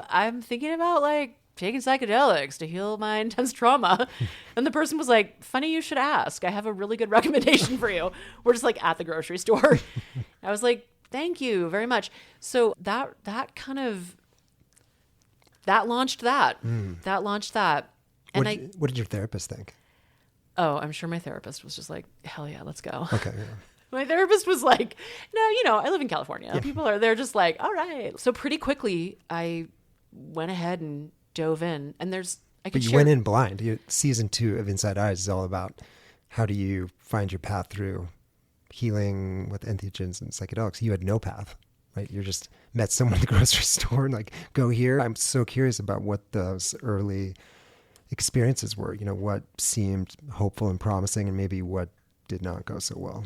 I'm thinking about taking psychedelics to heal my intense trauma. And the person was like, funny you should ask. I have a really good recommendation for you. We're just at the grocery store. I was like, thank you very much. So that launched that. That launched that. And what did your therapist think? Oh, I'm sure my therapist was just like, hell yeah, let's go. Okay. Yeah. My therapist was like, no, I live in California. Yeah. They're just like, all right. So pretty quickly I went ahead and dove in, and But you went in blind. Season 2 of Inside Eyes is all about how do you find your path through healing with entheogens and psychedelics. You had no path, right? You just met someone at the grocery store and like, go here. I'm so curious about what those early experiences were, what seemed hopeful and promising, and maybe what did not go so well.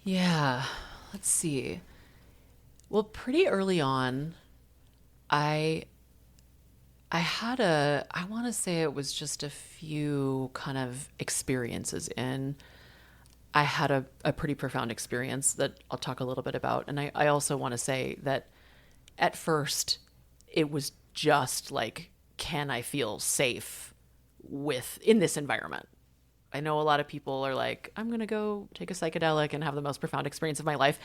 Yeah, let's see. Well, pretty early on, I want to say it was just a few kind of experiences in. I had a pretty profound experience that I'll talk a little bit about. And I also want to say that at first it was just like, can I feel safe in this environment? I know a lot of people are like, I'm going to go take a psychedelic and have the most profound experience of my life.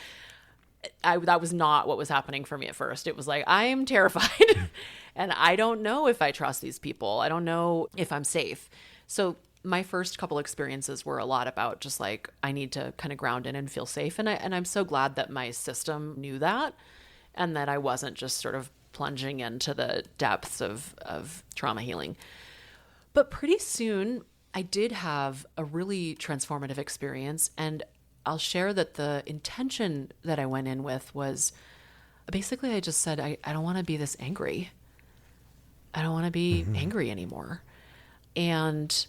That was not what was happening for me at first. It was like, I am terrified and I don't know if I trust these people. I don't know if I'm safe. So my first couple experiences were a lot about just like, I need to kind of ground in and feel safe. And I'm so glad that my system knew that, and that I wasn't just sort of plunging into the depths of trauma healing. But pretty soon I did have a really transformative experience, and I'll share that the intention that I went in with was basically I just said, I don't want to be this angry. I don't want to be angry anymore. And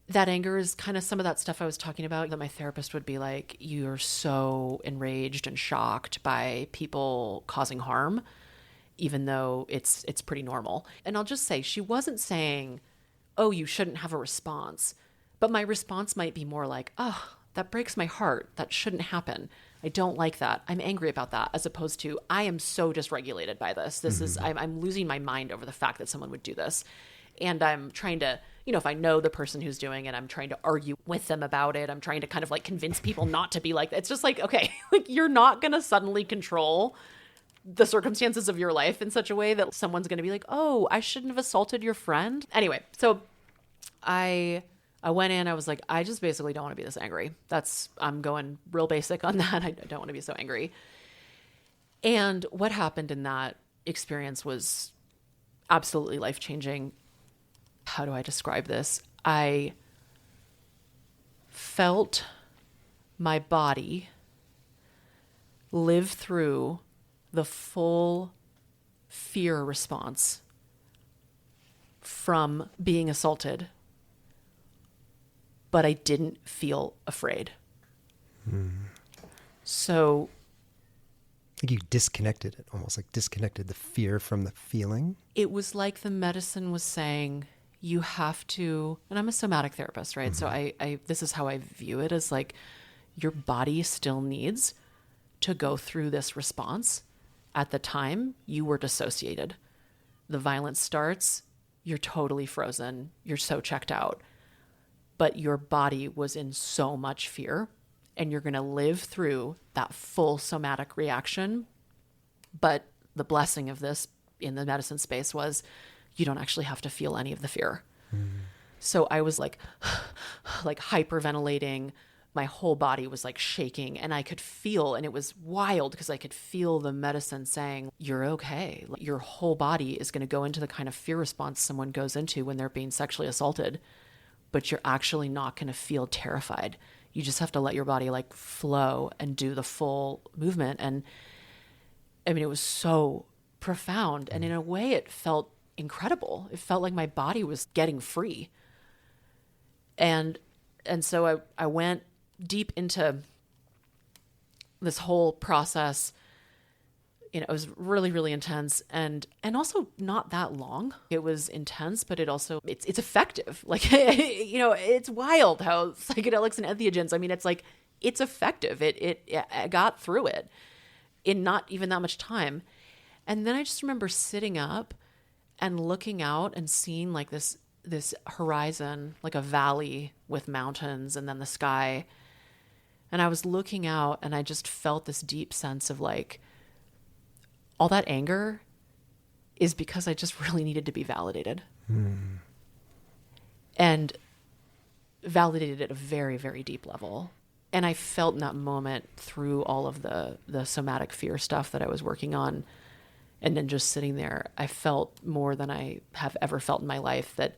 that anger is kind of some of that stuff I was talking about, that my therapist would be like, you're so enraged and shocked by people causing harm, even though it's pretty normal. And I'll just say, she wasn't saying, oh, you shouldn't have a response. But my response might be more like, oh, that breaks my heart. That shouldn't happen. I don't like that. I'm angry about that, as opposed to, I am so dysregulated by this. This is, I'm losing my mind over the fact that someone would do this. And I'm trying to, if I know the person who's doing it, I'm trying to argue with them about it. I'm trying to kind of like convince people not to be like, it's just like, okay, like you're not going to suddenly control the circumstances of your life in such a way that someone's going to be like, oh, I shouldn't have assaulted your friend. Anyway, so I went in, I was like, I just basically don't want to be this angry. I'm going real basic on that. I don't want to be so angry. And what happened in that experience was absolutely life-changing. How do I describe this? I felt my body live through the full fear response from being assaulted, but I didn't feel afraid. So I think you disconnected it, almost like disconnected the fear from the feeling. It was like the medicine was saying, you have to, and I'm a somatic therapist, right? So I this is how I view it, as like your body still needs to go through this response. At the time, you were dissociated. The violence starts, you're totally frozen, you're so checked out. But your body was in so much fear, and you're going to live through that full somatic reaction. But the blessing of this in the medicine space was you don't actually have to feel any of the fear. So I was like hyperventilating. My whole body was like shaking, and I could feel, and it was wild because I could feel the medicine saying, you're okay. Your whole body is going to go into the kind of fear response someone goes into when they're being sexually assaulted, but you're actually not going to feel terrified. You just have to let your body like flow and do the full movement. And I mean, it was so profound. And in a way, it felt incredible. It felt like my body was getting free. And so I went deep into this whole process. It was really, really intense, and also not that long. It was intense, but it's effective. Like, it's wild how psychedelics and entheogens, I mean, it's like, it's effective. I got through it in not even that much time. And then I just remember sitting up and looking out and seeing like this horizon, like a valley with mountains and then the sky. And I was looking out, and I just felt this deep sense of like, all that anger is because I just really needed to be validated. And validated at a very, very deep level. And I felt in that moment, through all of the somatic fear stuff that I was working on, and then just sitting there, I felt more than I have ever felt in my life, that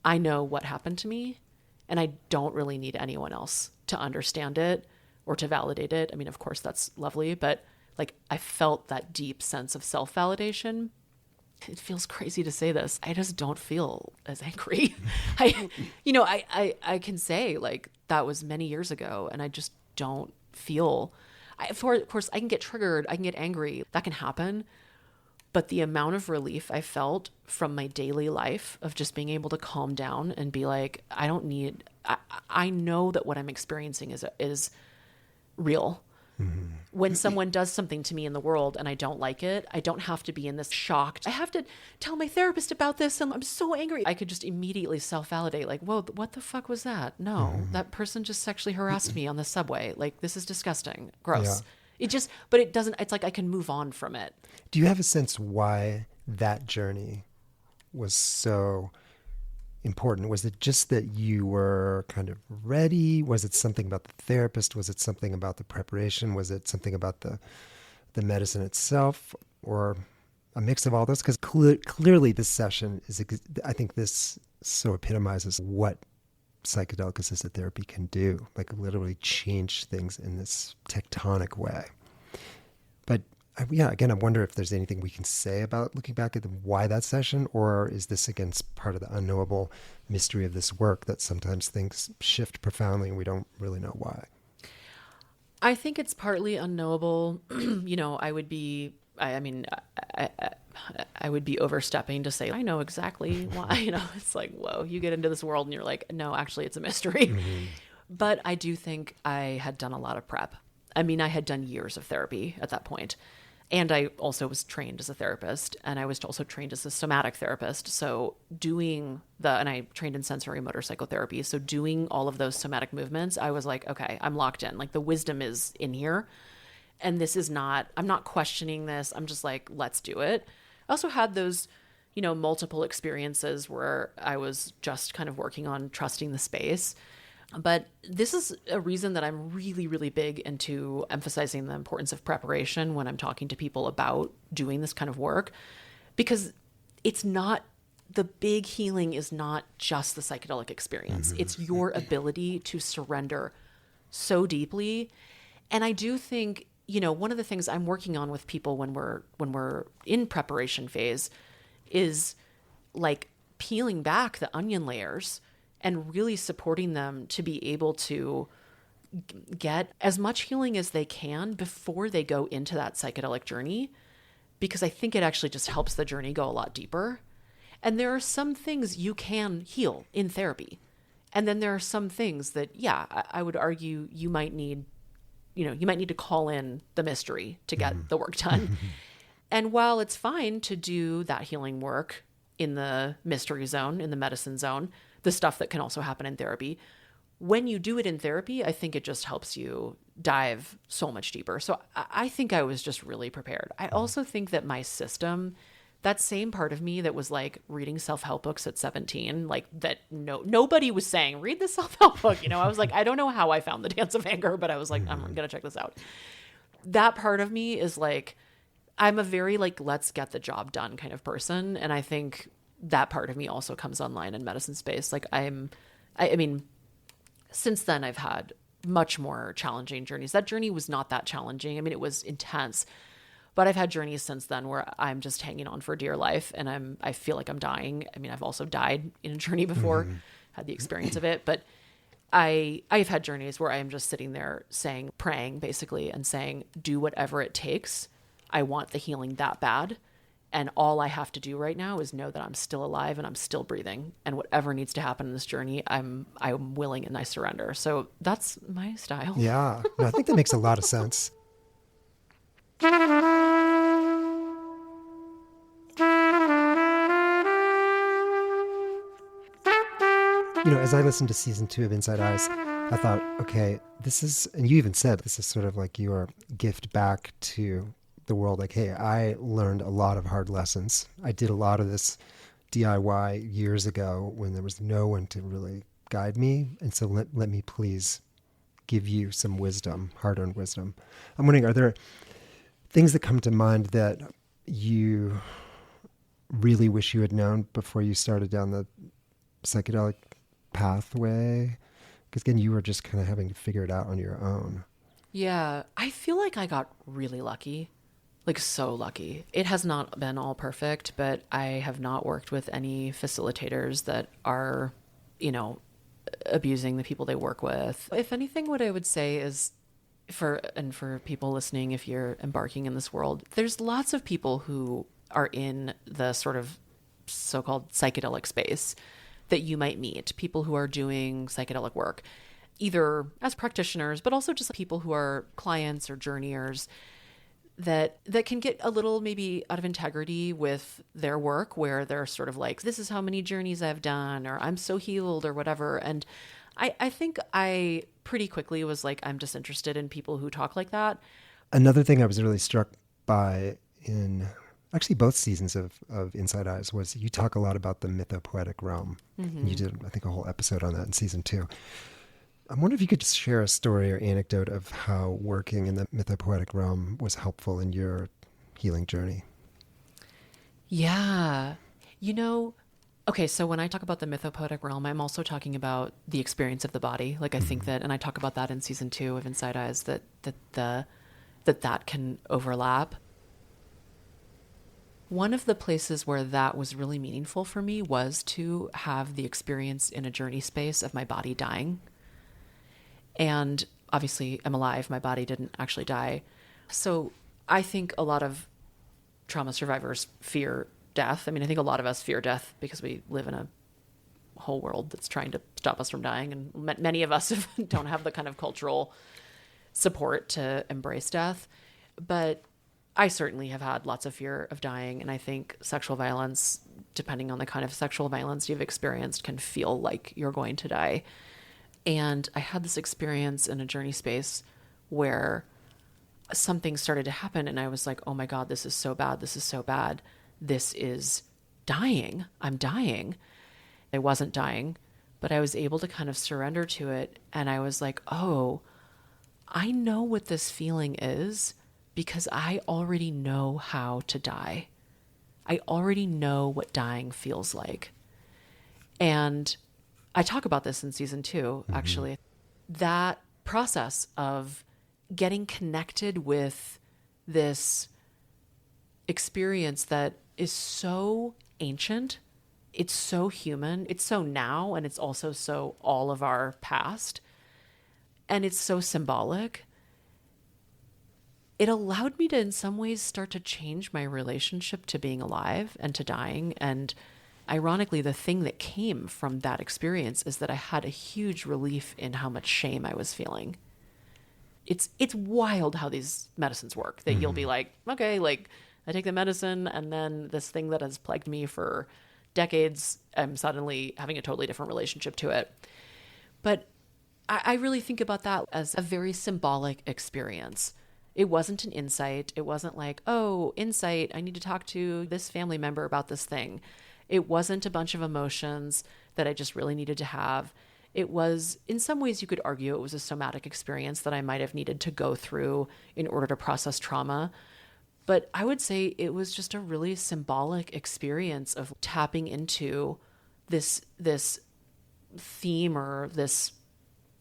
I know what happened to me, and I don't really need anyone else to understand it or to validate it. I mean, of course, that's lovely, but like, I felt that deep sense of self-validation. It feels crazy to say this. I just don't feel as angry. I can say like that was many years ago, and I just don't feel, of course I can get triggered. I can get angry. That can happen. But the amount of relief I felt from my daily life of just being able to calm down and be like, I know that what I'm experiencing is real. When someone does something to me in the world and I don't like it, I don't have to be in this shocked, I have to tell my therapist about this and I'm so angry. I could just immediately self-validate, like, whoa, what the fuck was that? No, that person just sexually harassed me on the subway. Like, this is disgusting. Gross. Yeah. But it doesn't, it's like I can move on from it. Do you have a sense why that journey was so important? Was it just that you were kind of ready? Was it something about the therapist? Was it something about the preparation? Was it something about the medicine itself, or a mix of all those? Because clearly this session I think this so epitomizes what psychedelic assisted therapy can do, like literally change things in this tectonic way. But Again, I wonder if there's anything we can say about looking back at why that session, or is this, again, part of the unknowable mystery of this work that sometimes things shift profoundly and we don't really know why? I think it's partly unknowable. I would be overstepping to say, I know exactly why. It's like, whoa, you get into this world and you're like, no, actually, it's a mystery. Mm-hmm. But I do think I had done a lot of prep. I had done years of therapy at that point. And I also was trained as a therapist, and I was also trained as a somatic therapist. So and I trained in sensory motor psychotherapy. So doing all of those somatic movements, I was like, okay, I'm locked in. Like, the wisdom is in here. And I'm not questioning this. I'm just like, let's do it. I also had those, multiple experiences where I was just kind of working on trusting the space. But this is a reason that I'm really, really big into emphasizing the importance of preparation when I'm talking to people about doing this kind of work, because the big healing is not just the psychedelic experience. Mm-hmm. It's your ability to surrender so deeply. And I do think, one of the things I'm working on with people when we're in preparation phase is like peeling back the onion layers and really supporting them to be able to get as much healing as they can before they go into that psychedelic journey, because I think it actually just helps the journey go a lot deeper. And there are some things you can heal in therapy. And then there are some things that, I would argue you might need to call in the mystery to get the work done. And while it's fine to do that healing work in the mystery zone, in the medicine zone, the stuff that can also happen in therapy, when you do it in therapy, I think it just helps you dive so much deeper. So I think I was just really prepared. I also think that my system, that same part of me that was like reading self-help books at 17, like that nobody was saying, read the self-help book. I was like, I don't know how I found the Dance of Anger, but I was like, I'm going to check this out. That part of me is like, I'm a very like, let's get the job done kind of person. And I think that part of me also comes online in medicine space. Like since then I've had much more challenging journeys. That journey was not that challenging. It was intense, but I've had journeys since then where I'm just hanging on for dear life and I feel like I'm dying. I've also died in a journey before, had the experience of it, but I've had journeys where I'm just sitting there praying basically and saying, do whatever it takes. I want the healing that bad. And all I have to do right now is know that I'm still alive and I'm still breathing. And whatever needs to happen in this journey, I'm willing and I surrender. So that's my style. Yeah, no, I think that makes a lot of sense. As I listened to season 2 of Inside Eyes, I thought, okay, and you even said this is sort of like your gift back to the world. Like, hey, I learned a lot of hard lessons. I did a lot of this DIY years ago when there was no one to really guide me. And so let me please give you some wisdom, hard-earned wisdom. I'm wondering, are there things that come to mind that you really wish you had known before you started down the psychedelic pathway? Because again, you were just kind of having to figure it out on your own. Yeah, I feel like I got really lucky. Like, so lucky. It has not been all perfect, but I have not worked with any facilitators that are, abusing the people they work with. If anything, what I would say is for people listening, if you're embarking in this world, there's lots of people who are in the sort of so-called psychedelic space that you might meet, people who are doing psychedelic work, either as practitioners, but also just people who are clients or journeyers that can get a little maybe out of integrity with their work, where they're sort of like, this is how many journeys I've done, or I'm so healed or whatever. And I think I pretty quickly was like, I'm just interested in people who talk like that. Another thing I was really struck by in actually both seasons of Inside Eyes was you talk a lot about the mythopoetic realm. Mm-hmm. You did, I think, a whole episode on that in season 2. I wonder if you could just share a story or anecdote of how working in the mythopoetic realm was helpful in your healing journey. Yeah. Okay, so when I talk about the mythopoetic realm, I'm also talking about the experience of the body. Like, I think that, and I talk about that in season 2 of Inside Eyes, that can overlap. One of the places where that was really meaningful for me was to have the experience in a journey space of my body dying. And obviously I'm alive. My body didn't actually die. So I think a lot of trauma survivors fear death. I mean, I think a lot of us fear death because we live in a whole world that's trying to stop us from dying. And many of us don't have the kind of cultural support to embrace death. But I certainly have had lots of fear of dying. And I think sexual violence, depending on the kind of sexual violence you've experienced, can feel like you're going to die. And I had this experience in a journey space where something started to happen. And I was like, oh my God, this is so bad. This is so bad. This is dying. I'm dying. I wasn't dying, but I was able to kind of surrender to it. And I was like, oh, I know what this feeling is, because I already know how to die. I already know what dying feels like. And I talk about this in season 2, actually. That process of getting connected with this experience that is so ancient, it's so human, it's so now, and it's also so all of our past, and it's so symbolic. It allowed me to, in some ways, start to change my relationship to being alive and to dying. And ironically, the thing that came from that experience is that I had a huge relief in how much shame I was feeling. It's wild how these medicines work, that you'll be like, okay, like I take the medicine and then this thing that has plagued me for decades, I'm suddenly having a totally different relationship to it. But I really think about that as a very symbolic experience. It wasn't an insight. It wasn't like, oh, insight, I need to talk to this family member about this thing. It wasn't a bunch of emotions that I just really needed to have. It was, in some ways you could argue it was a somatic experience that I might have needed to go through in order to process trauma. But I would say it was just a really symbolic experience of tapping into this theme or this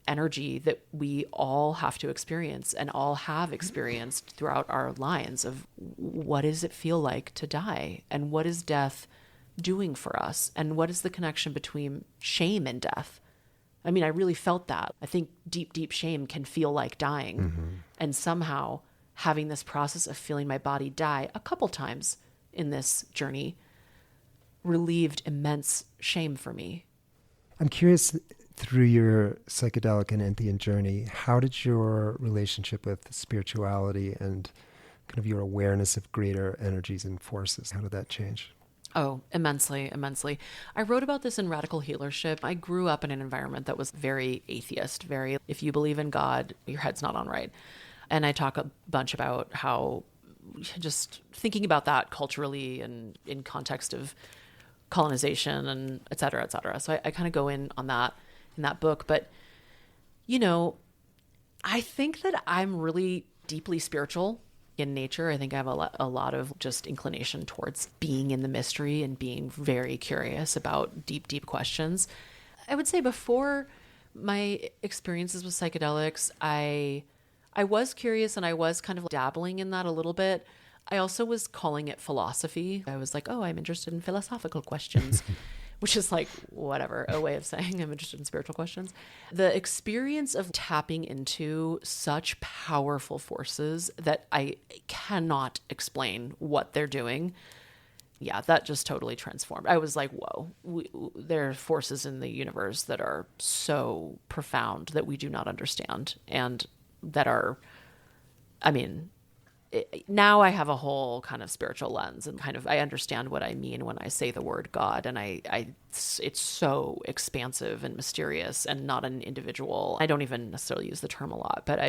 energy that we all have to experience and all have experienced throughout our lives of what does it feel like to die, and what is death doing for us, and what is the connection between shame and death. I mean, I really felt that. I think deep shame can feel like dying. And somehow having this process of feeling my body die a couple times in this journey relieved immense shame for me. I'm curious, through your psychedelic and enthean journey, how did your relationship with spirituality and kind of your awareness of greater energies and forces, how did that change? Oh, immensely. I wrote about this in Radical Healership. I grew up in an environment that was very atheist, very, if you believe in God, your head's not on right. And I talk a bunch about how just thinking about that culturally and in context of colonization and et cetera, et cetera. So I kind of go in on that in that book. But, you know, I think that I'm really deeply spiritual in nature. I think I have a lot of just inclination towards being in the mystery and being very curious about deep questions. I would say before my experiences with psychedelics, I was curious and I was kind of dabbling in that a little bit. I also was calling it philosophy. I was like, oh, I'm interested in philosophical questions, which is like, whatever, a way of saying I'm interested in spiritual questions. The experience of tapping into such powerful forces that I cannot explain what they're doing. Yeah, that just totally transformed. I was like, whoa, there are forces in the universe that are so profound that we do not understand, and that are, I mean, now I have a whole kind of spiritual lens, and kind of I understand what I mean when I say the word God, and it's so expansive and mysterious and not an individual. I don't even necessarily use the term a lot, but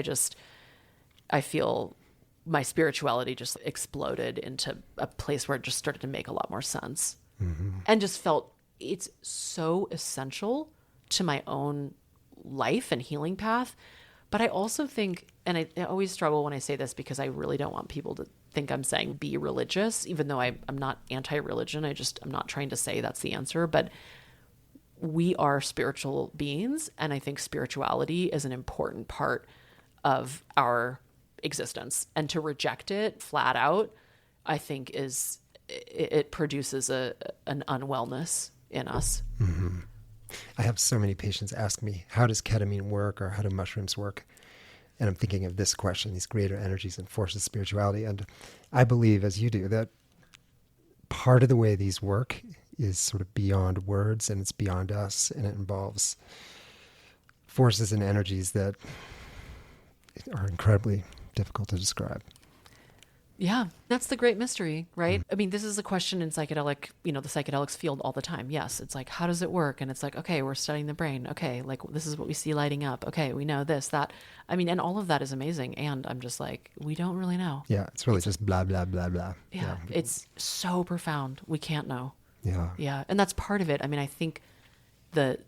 I feel my spirituality just exploded into a place where it just started to make a lot more sense, and just felt it's so essential to my own life and healing path. But I also think, and I always struggle when I say this because I really don't want people to think I'm saying be religious, even though I'm not anti-religion. I'm not trying to say that's the answer, but we are spiritual beings. And I think spirituality is an important part of our existence, and to reject it flat out, I think is it produces an unwellness in us. Mm-hmm. I have so many patients ask me, how does ketamine work or how do mushrooms work? And I'm thinking of this question, these greater energies and forces of spirituality. And I believe, as you do, that part of the way these work is sort of beyond words and it's beyond us, and it involves forces and energies that are incredibly difficult to describe. Yeah, that's the great mystery, right? I mean, this is a question in the psychedelics field all the time. Yes, it's like, how does it work? And it's like, okay, we're studying the brain. Okay, like this is what we see lighting up. Okay, we know this, that. I mean, and all of that is amazing. And I'm just like, we don't really know. Yeah, it's really just blah, blah, blah, blah. Yeah, it's so profound. We can't know. Yeah. Yeah, and that's part of it. I mean, I think the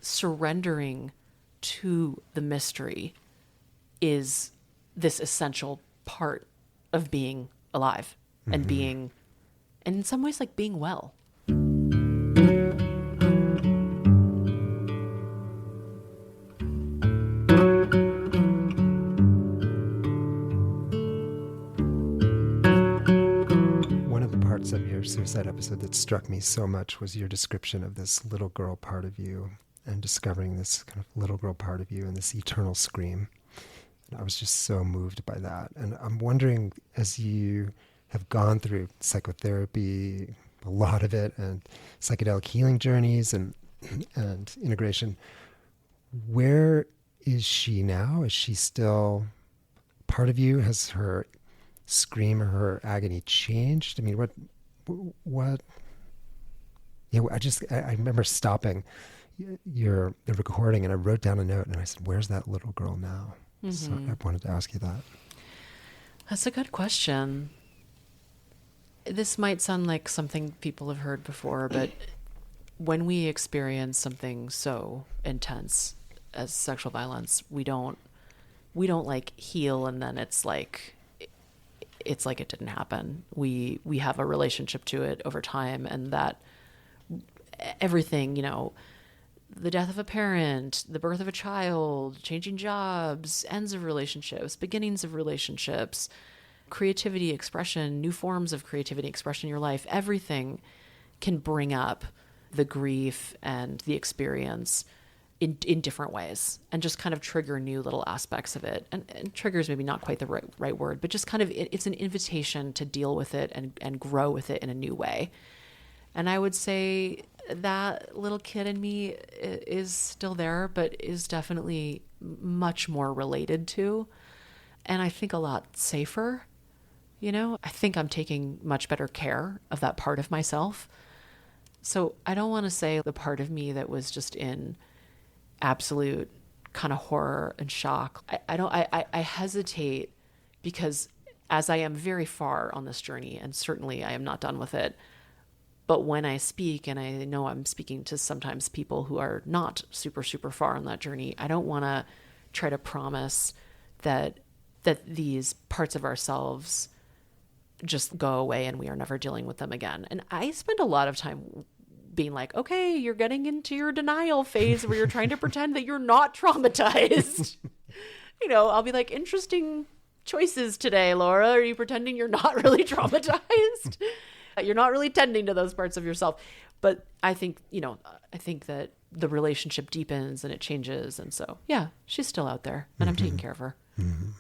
surrendering to the mystery is this essential part of being alive and being, and in some ways, like being well. One of the parts of your suicide episode that struck me so much was your description of this little girl part of you and discovering this kind of little girl part of you and this eternal scream. I was just so moved by that. And I'm wondering, as you have gone through psychotherapy, a lot of it, and psychedelic healing journeys and integration, where is she now? Is she still part of you? Has her scream or her agony changed? I mean, what? Yeah, I remember stopping the recording and I wrote down a note and I said, where's that little girl now? So I wanted to ask you that. That's a good question. This might sound like something people have heard before, but when we experience something so intense as sexual violence, we don't like heal and then it's like it didn't happen. We have a relationship to it over time, and that everything, the death of a parent, the birth of a child, changing jobs, ends of relationships, beginnings of relationships, creativity, expression, new forms of creativity, expression in your life, everything can bring up the grief and the experience in different ways and just kind of trigger new little aspects of it. And trigger is maybe not quite the right word, but just kind of it's an invitation to deal with it and grow with it in a new way. And I would say that little kid in me is still there, but is definitely much more related to, and I think a lot safer. I think I'm taking much better care of that part of myself. So I don't want to say the part of me that was just in absolute kind of horror and shock. I hesitate because as I am very far on this journey, and certainly I am not done with it, but when I speak, and I know I'm speaking to sometimes people who are not super, super far on that journey, I don't want to try to promise that these parts of ourselves just go away and we are never dealing with them again. And I spend a lot of time being like, okay, you're getting into your denial phase where you're trying to pretend that you're not traumatized. I'll be like, interesting choices today, Laura. Are you pretending you're not really traumatized? You're not really tending to those parts of yourself. But I think that the relationship deepens and it changes. And so, yeah, she's still out there and I'm taking care of her. Mm-hmm.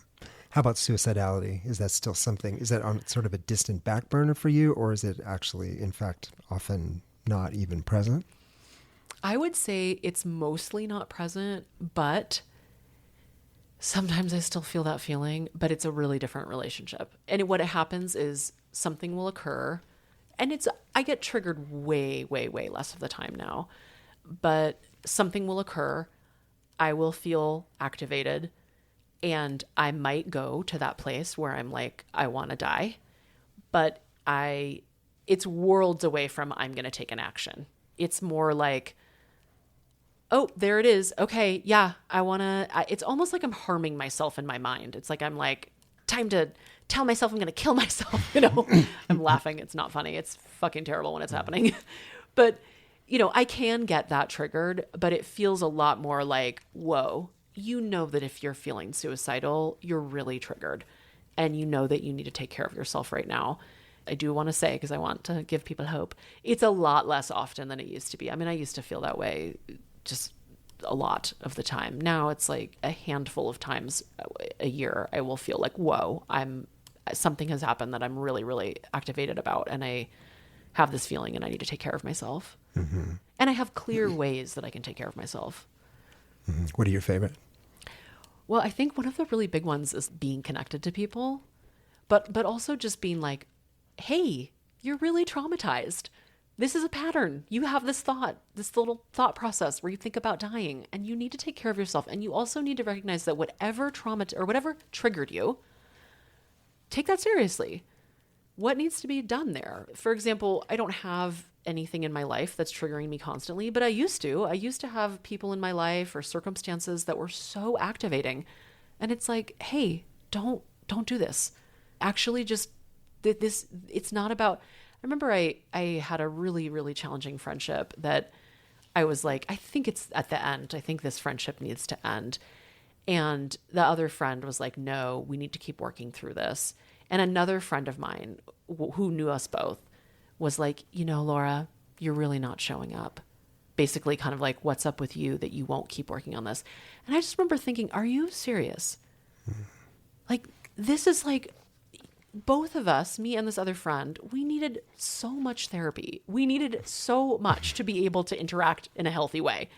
How about suicidality? Is that still something, is that on sort of a distant back burner for you, or is it actually, in fact, often not even present? I would say it's mostly not present, but sometimes I still feel that feeling, but it's a really different relationship. And what happens is something will occur, and I get triggered way, way, way less of the time now, but something will occur, I will feel activated, and I might go to that place where I'm like, I want to die, but it's worlds away from I'm going to take an action. It's more like, oh, there it is. Okay, yeah, it's almost like I'm harming myself in my mind. It's like I'm like, time to tell myself I'm going to kill myself. I'm laughing. It's not funny. It's fucking terrible when it's happening. But, I can get that triggered, but it feels a lot more like, whoa, that if you're feeling suicidal, you're really triggered and that you need to take care of yourself right now. I do want to say, because I want to give people hope, it's a lot less often than it used to be. I mean, I used to feel that way just a lot of the time. Now it's like a handful of times a year I will feel like, whoa, something has happened that I'm really, really activated about, and I have this feeling and I need to take care of myself. Mm-hmm. And I have clear ways that I can take care of myself. Mm-hmm. What are your favorite? Well, I think one of the really big ones is being connected to people, but also just being like, hey, you're really traumatized. This is a pattern. You have this little thought process where you think about dying, and you need to take care of yourself. And you also need to recognize that whatever trauma or whatever triggered you, take that seriously. What needs to be done there? For example, I don't have anything in my life that's triggering me constantly, but I used to. I used to have people in my life or circumstances that were so activating. And it's like, hey, don't do this. Actually, just this, it's not about, I remember I had a really, really challenging friendship that I was like, I think it's at the end. I think this friendship needs to end. And the other friend was like, no, we need to keep working through this. And another friend of mine who knew us both was like, Laura, you're really not showing up. Basically kind of like, what's up with you that you won't keep working on this? And I just remember thinking, are you serious? Like, this is like, both of us, me and this other friend, we needed so much therapy. We needed so much to be able to interact in a healthy way.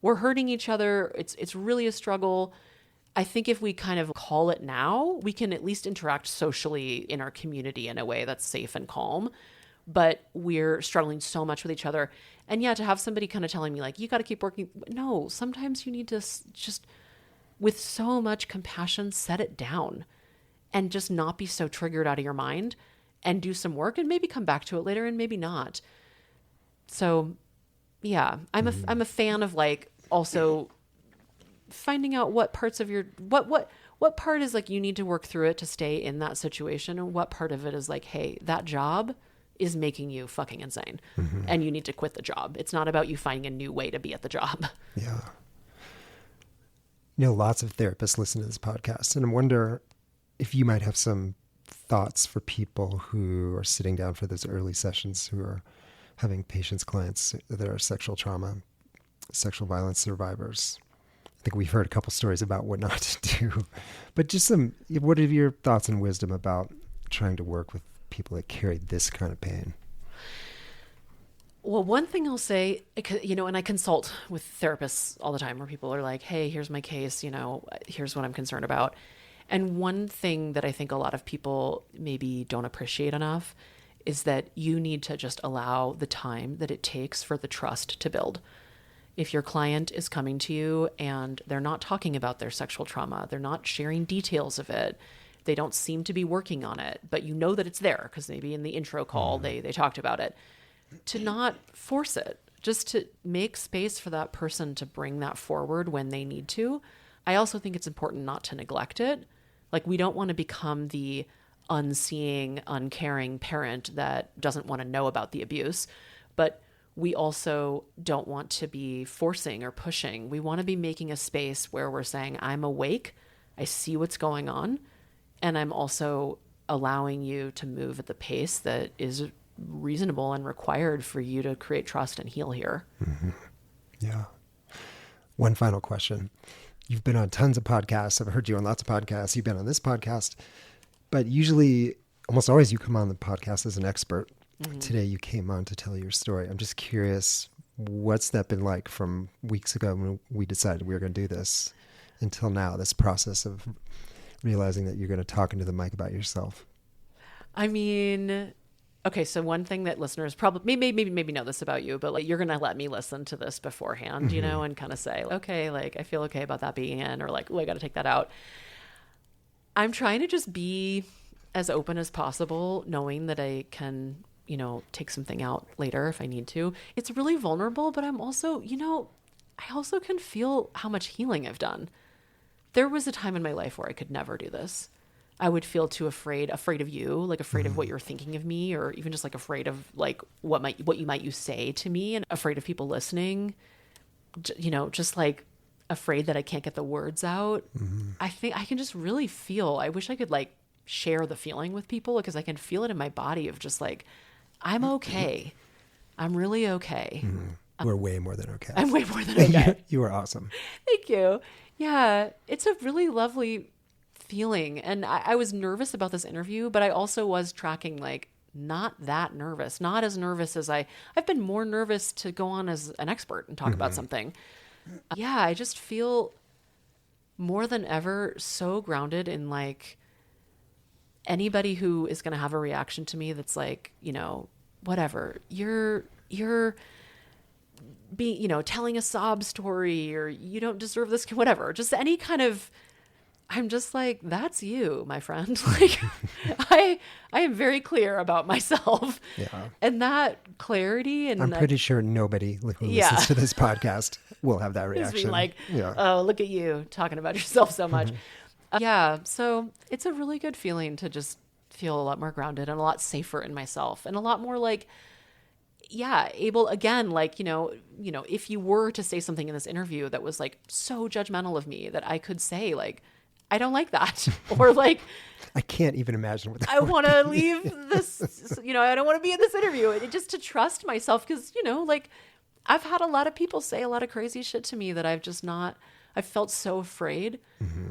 We're hurting each other. It's really a struggle. I think if we kind of call it now, we can at least interact socially in our community in a way that's safe and calm. But we're struggling so much with each other. And yeah, to have somebody kind of telling me like, you got to keep working. No, sometimes you need to just, with so much compassion, set it down and just not be so triggered out of your mind and do some work and maybe come back to it later and maybe not. So yeah, I'm a fan of like also finding out what parts of your, what part is like, you need to work through it to stay in that situation. And what part of it is like, hey, that job is making you fucking insane and you need to quit the job. It's not about you finding a new way to be at the job. Yeah. Lots of therapists listen to this podcast, and I wonder if you might have some thoughts for people who are sitting down for those early sessions, who are having clients that are sexual trauma, sexual violence survivors. I think we've heard a couple stories about what not to do, but just what are your thoughts and wisdom about trying to work with people that carry this kind of pain? Well, one thing I'll say, and I consult with therapists all the time where people are like, hey, here's my case, here's what I'm concerned about. And one thing that I think a lot of people maybe don't appreciate enough is that you need to just allow the time that it takes for the trust to build. If your client is coming to you and they're not talking about their sexual trauma, they're not sharing details of it, they don't seem to be working on it, but you know that it's there because maybe in the intro call they talked about it, to not force it, just to make space for that person to bring that forward when they need to. I also think it's important not to neglect it. Like, we don't want to become the unseeing, uncaring parent that doesn't want to know about the abuse, but we also don't want to be forcing or pushing. We want to be making a space where we're saying, I'm awake, I see what's going on, and I'm also allowing you to move at the pace that is reasonable and required for you to create trust and heal here. Mm-hmm. Yeah. One final question. You've been on tons of podcasts. I've heard you on lots of podcasts. You've been on this podcast, but usually, almost always, you come on the podcast as an expert. Mm-hmm. Today, you came on to tell your story. I'm just curious, what's that been like from weeks ago when we decided we were going to do this until now, this process of realizing that you're going to talk into the mic about yourself? I mean, okay, so one thing that listeners probably maybe know this about you, but like, you're going to let me listen to this beforehand, and kind of say, okay, like, I feel okay about that being in, or like, oh, I got to take that out. I'm trying to just be as open as possible, knowing that I can, take something out later if I need to. It's really vulnerable, but I'm also, I also can feel how much healing I've done. There was a time in my life where I could never do this. I would feel too afraid of you, like afraid of what you're thinking of me, or even just like afraid of like what you might say to me, and afraid of people listening, just like afraid that I can't get the words out. I think I can just really feel, I wish I could like share the feeling with people because I can feel it in my body of just like, I'm okay. I'm really okay. We're way more than okay. I'm way more than okay. You are awesome. Thank you. Yeah, it's a really lovely feeling. And I was nervous about this interview, but I also was tracking like not that nervous, not as nervous as I've been more nervous to go on as an expert and talk about something. Yeah, I just feel more than ever so grounded in like anybody who is going to have a reaction to me that's like, you know, whatever, you're being, you know, telling a sob story or you don't deserve this, whatever, just any kind of, I'm just like, that's you, my friend. Like I am very clear about myself. Yeah. And that clarity, and I'm pretty sure nobody who listens to this podcast will have that reaction. Being like, oh, look at you talking about yourself so much. Yeah. So it's a really good feeling to just feel a lot more grounded and a lot safer in myself and a lot more like, yeah, able again, like, you know, if you were to say something in this interview that was like so judgmental of me that I could say like, I don't like that. Or like, I can't even imagine what that I want to leave this, you know, I don't want to be in this interview. And just to trust myself because, you know, like I've had a lot of people say a lot of crazy shit to me that I've just not, I felt so afraid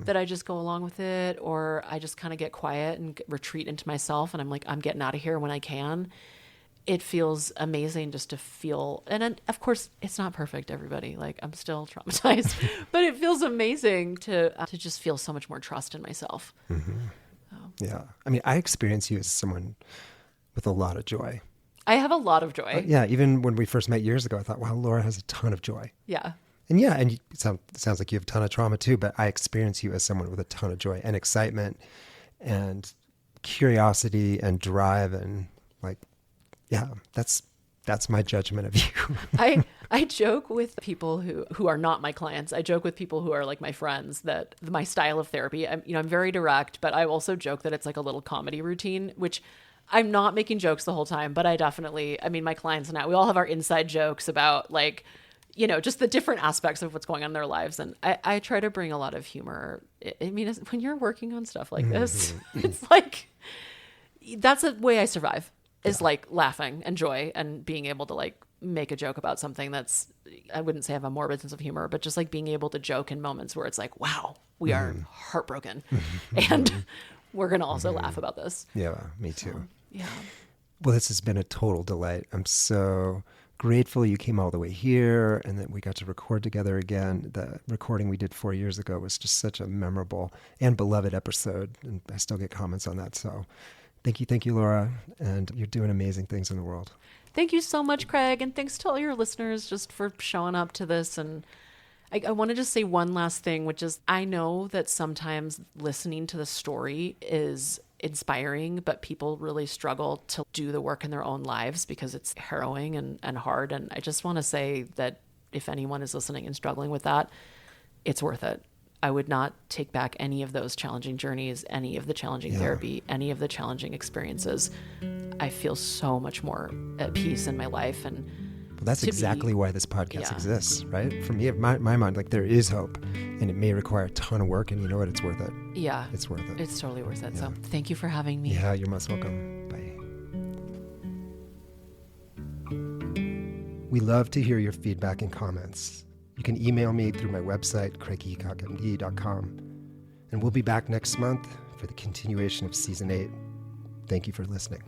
that I just go along with it, or I just kind of get quiet and retreat into myself. And I'm like, I'm getting out of here when I can. It feels amazing just to feel, and then, of course, it's not perfect, everybody. Like I'm still traumatized, but it feels amazing to just feel so much more trust in myself. Yeah. I mean, I experience you as someone with a lot of joy. I have a lot of joy. Yeah. Even when we first met years ago, I thought, wow, Laura has a ton of joy. Yeah. And yeah, and it sounds like you have a ton of trauma too, but I experience you as someone with a ton of joy and excitement and curiosity and drive and like, yeah, that's my judgment of you. I joke with people who are not my clients. I joke with people who are like my friends that my style of therapy, I'm very direct, but I also joke that it's like a little comedy routine, which I'm not making jokes the whole time, but my clients and we all have our inside jokes about like, you know, just the different aspects of what's going on in their lives. And I try to bring a lot of humor. I mean, when you're working on stuff like this, it's like, that's a way I survive. Is like laughing and joy and being able to like make a joke about something that's, I wouldn't say I have a morbid sense of humor, but just like being able to joke in moments where it's like, wow, we are heartbroken and we're going to also laugh about this. Yeah, me too. So, yeah. Well, this has been a total delight. I'm so grateful you came all the way here and that we got to record together again. The recording we did 4 years ago was just such a memorable and beloved episode. And I still get comments on that. So thank you, Laura. And you're doing amazing things in the world. Thank you so much, Craig. And thanks to all your listeners just for showing up to this. And I want to just say one last thing, which is I know that sometimes listening to the story is inspiring, but people really struggle to do the work in their own lives because it's harrowing and hard. And I just want to say that if anyone is listening and struggling with that, it's worth it. I would not take back any of those challenging journeys, any of the challenging therapy, any of the challenging experiences. I feel so much more at peace in my life. And well, that's exactly why this podcast exists, right? For me, in my mind, like there is hope and it may require a ton of work, and you know what? It's worth it. Yeah. It's worth it. It's totally worth it. Yeah. So thank you for having me. Yeah, you're most welcome. Bye. We love to hear your feedback and comments. You can email me through my website, craigheacockmd.com. And we'll be back next month for the continuation of Season 8. Thank you for listening.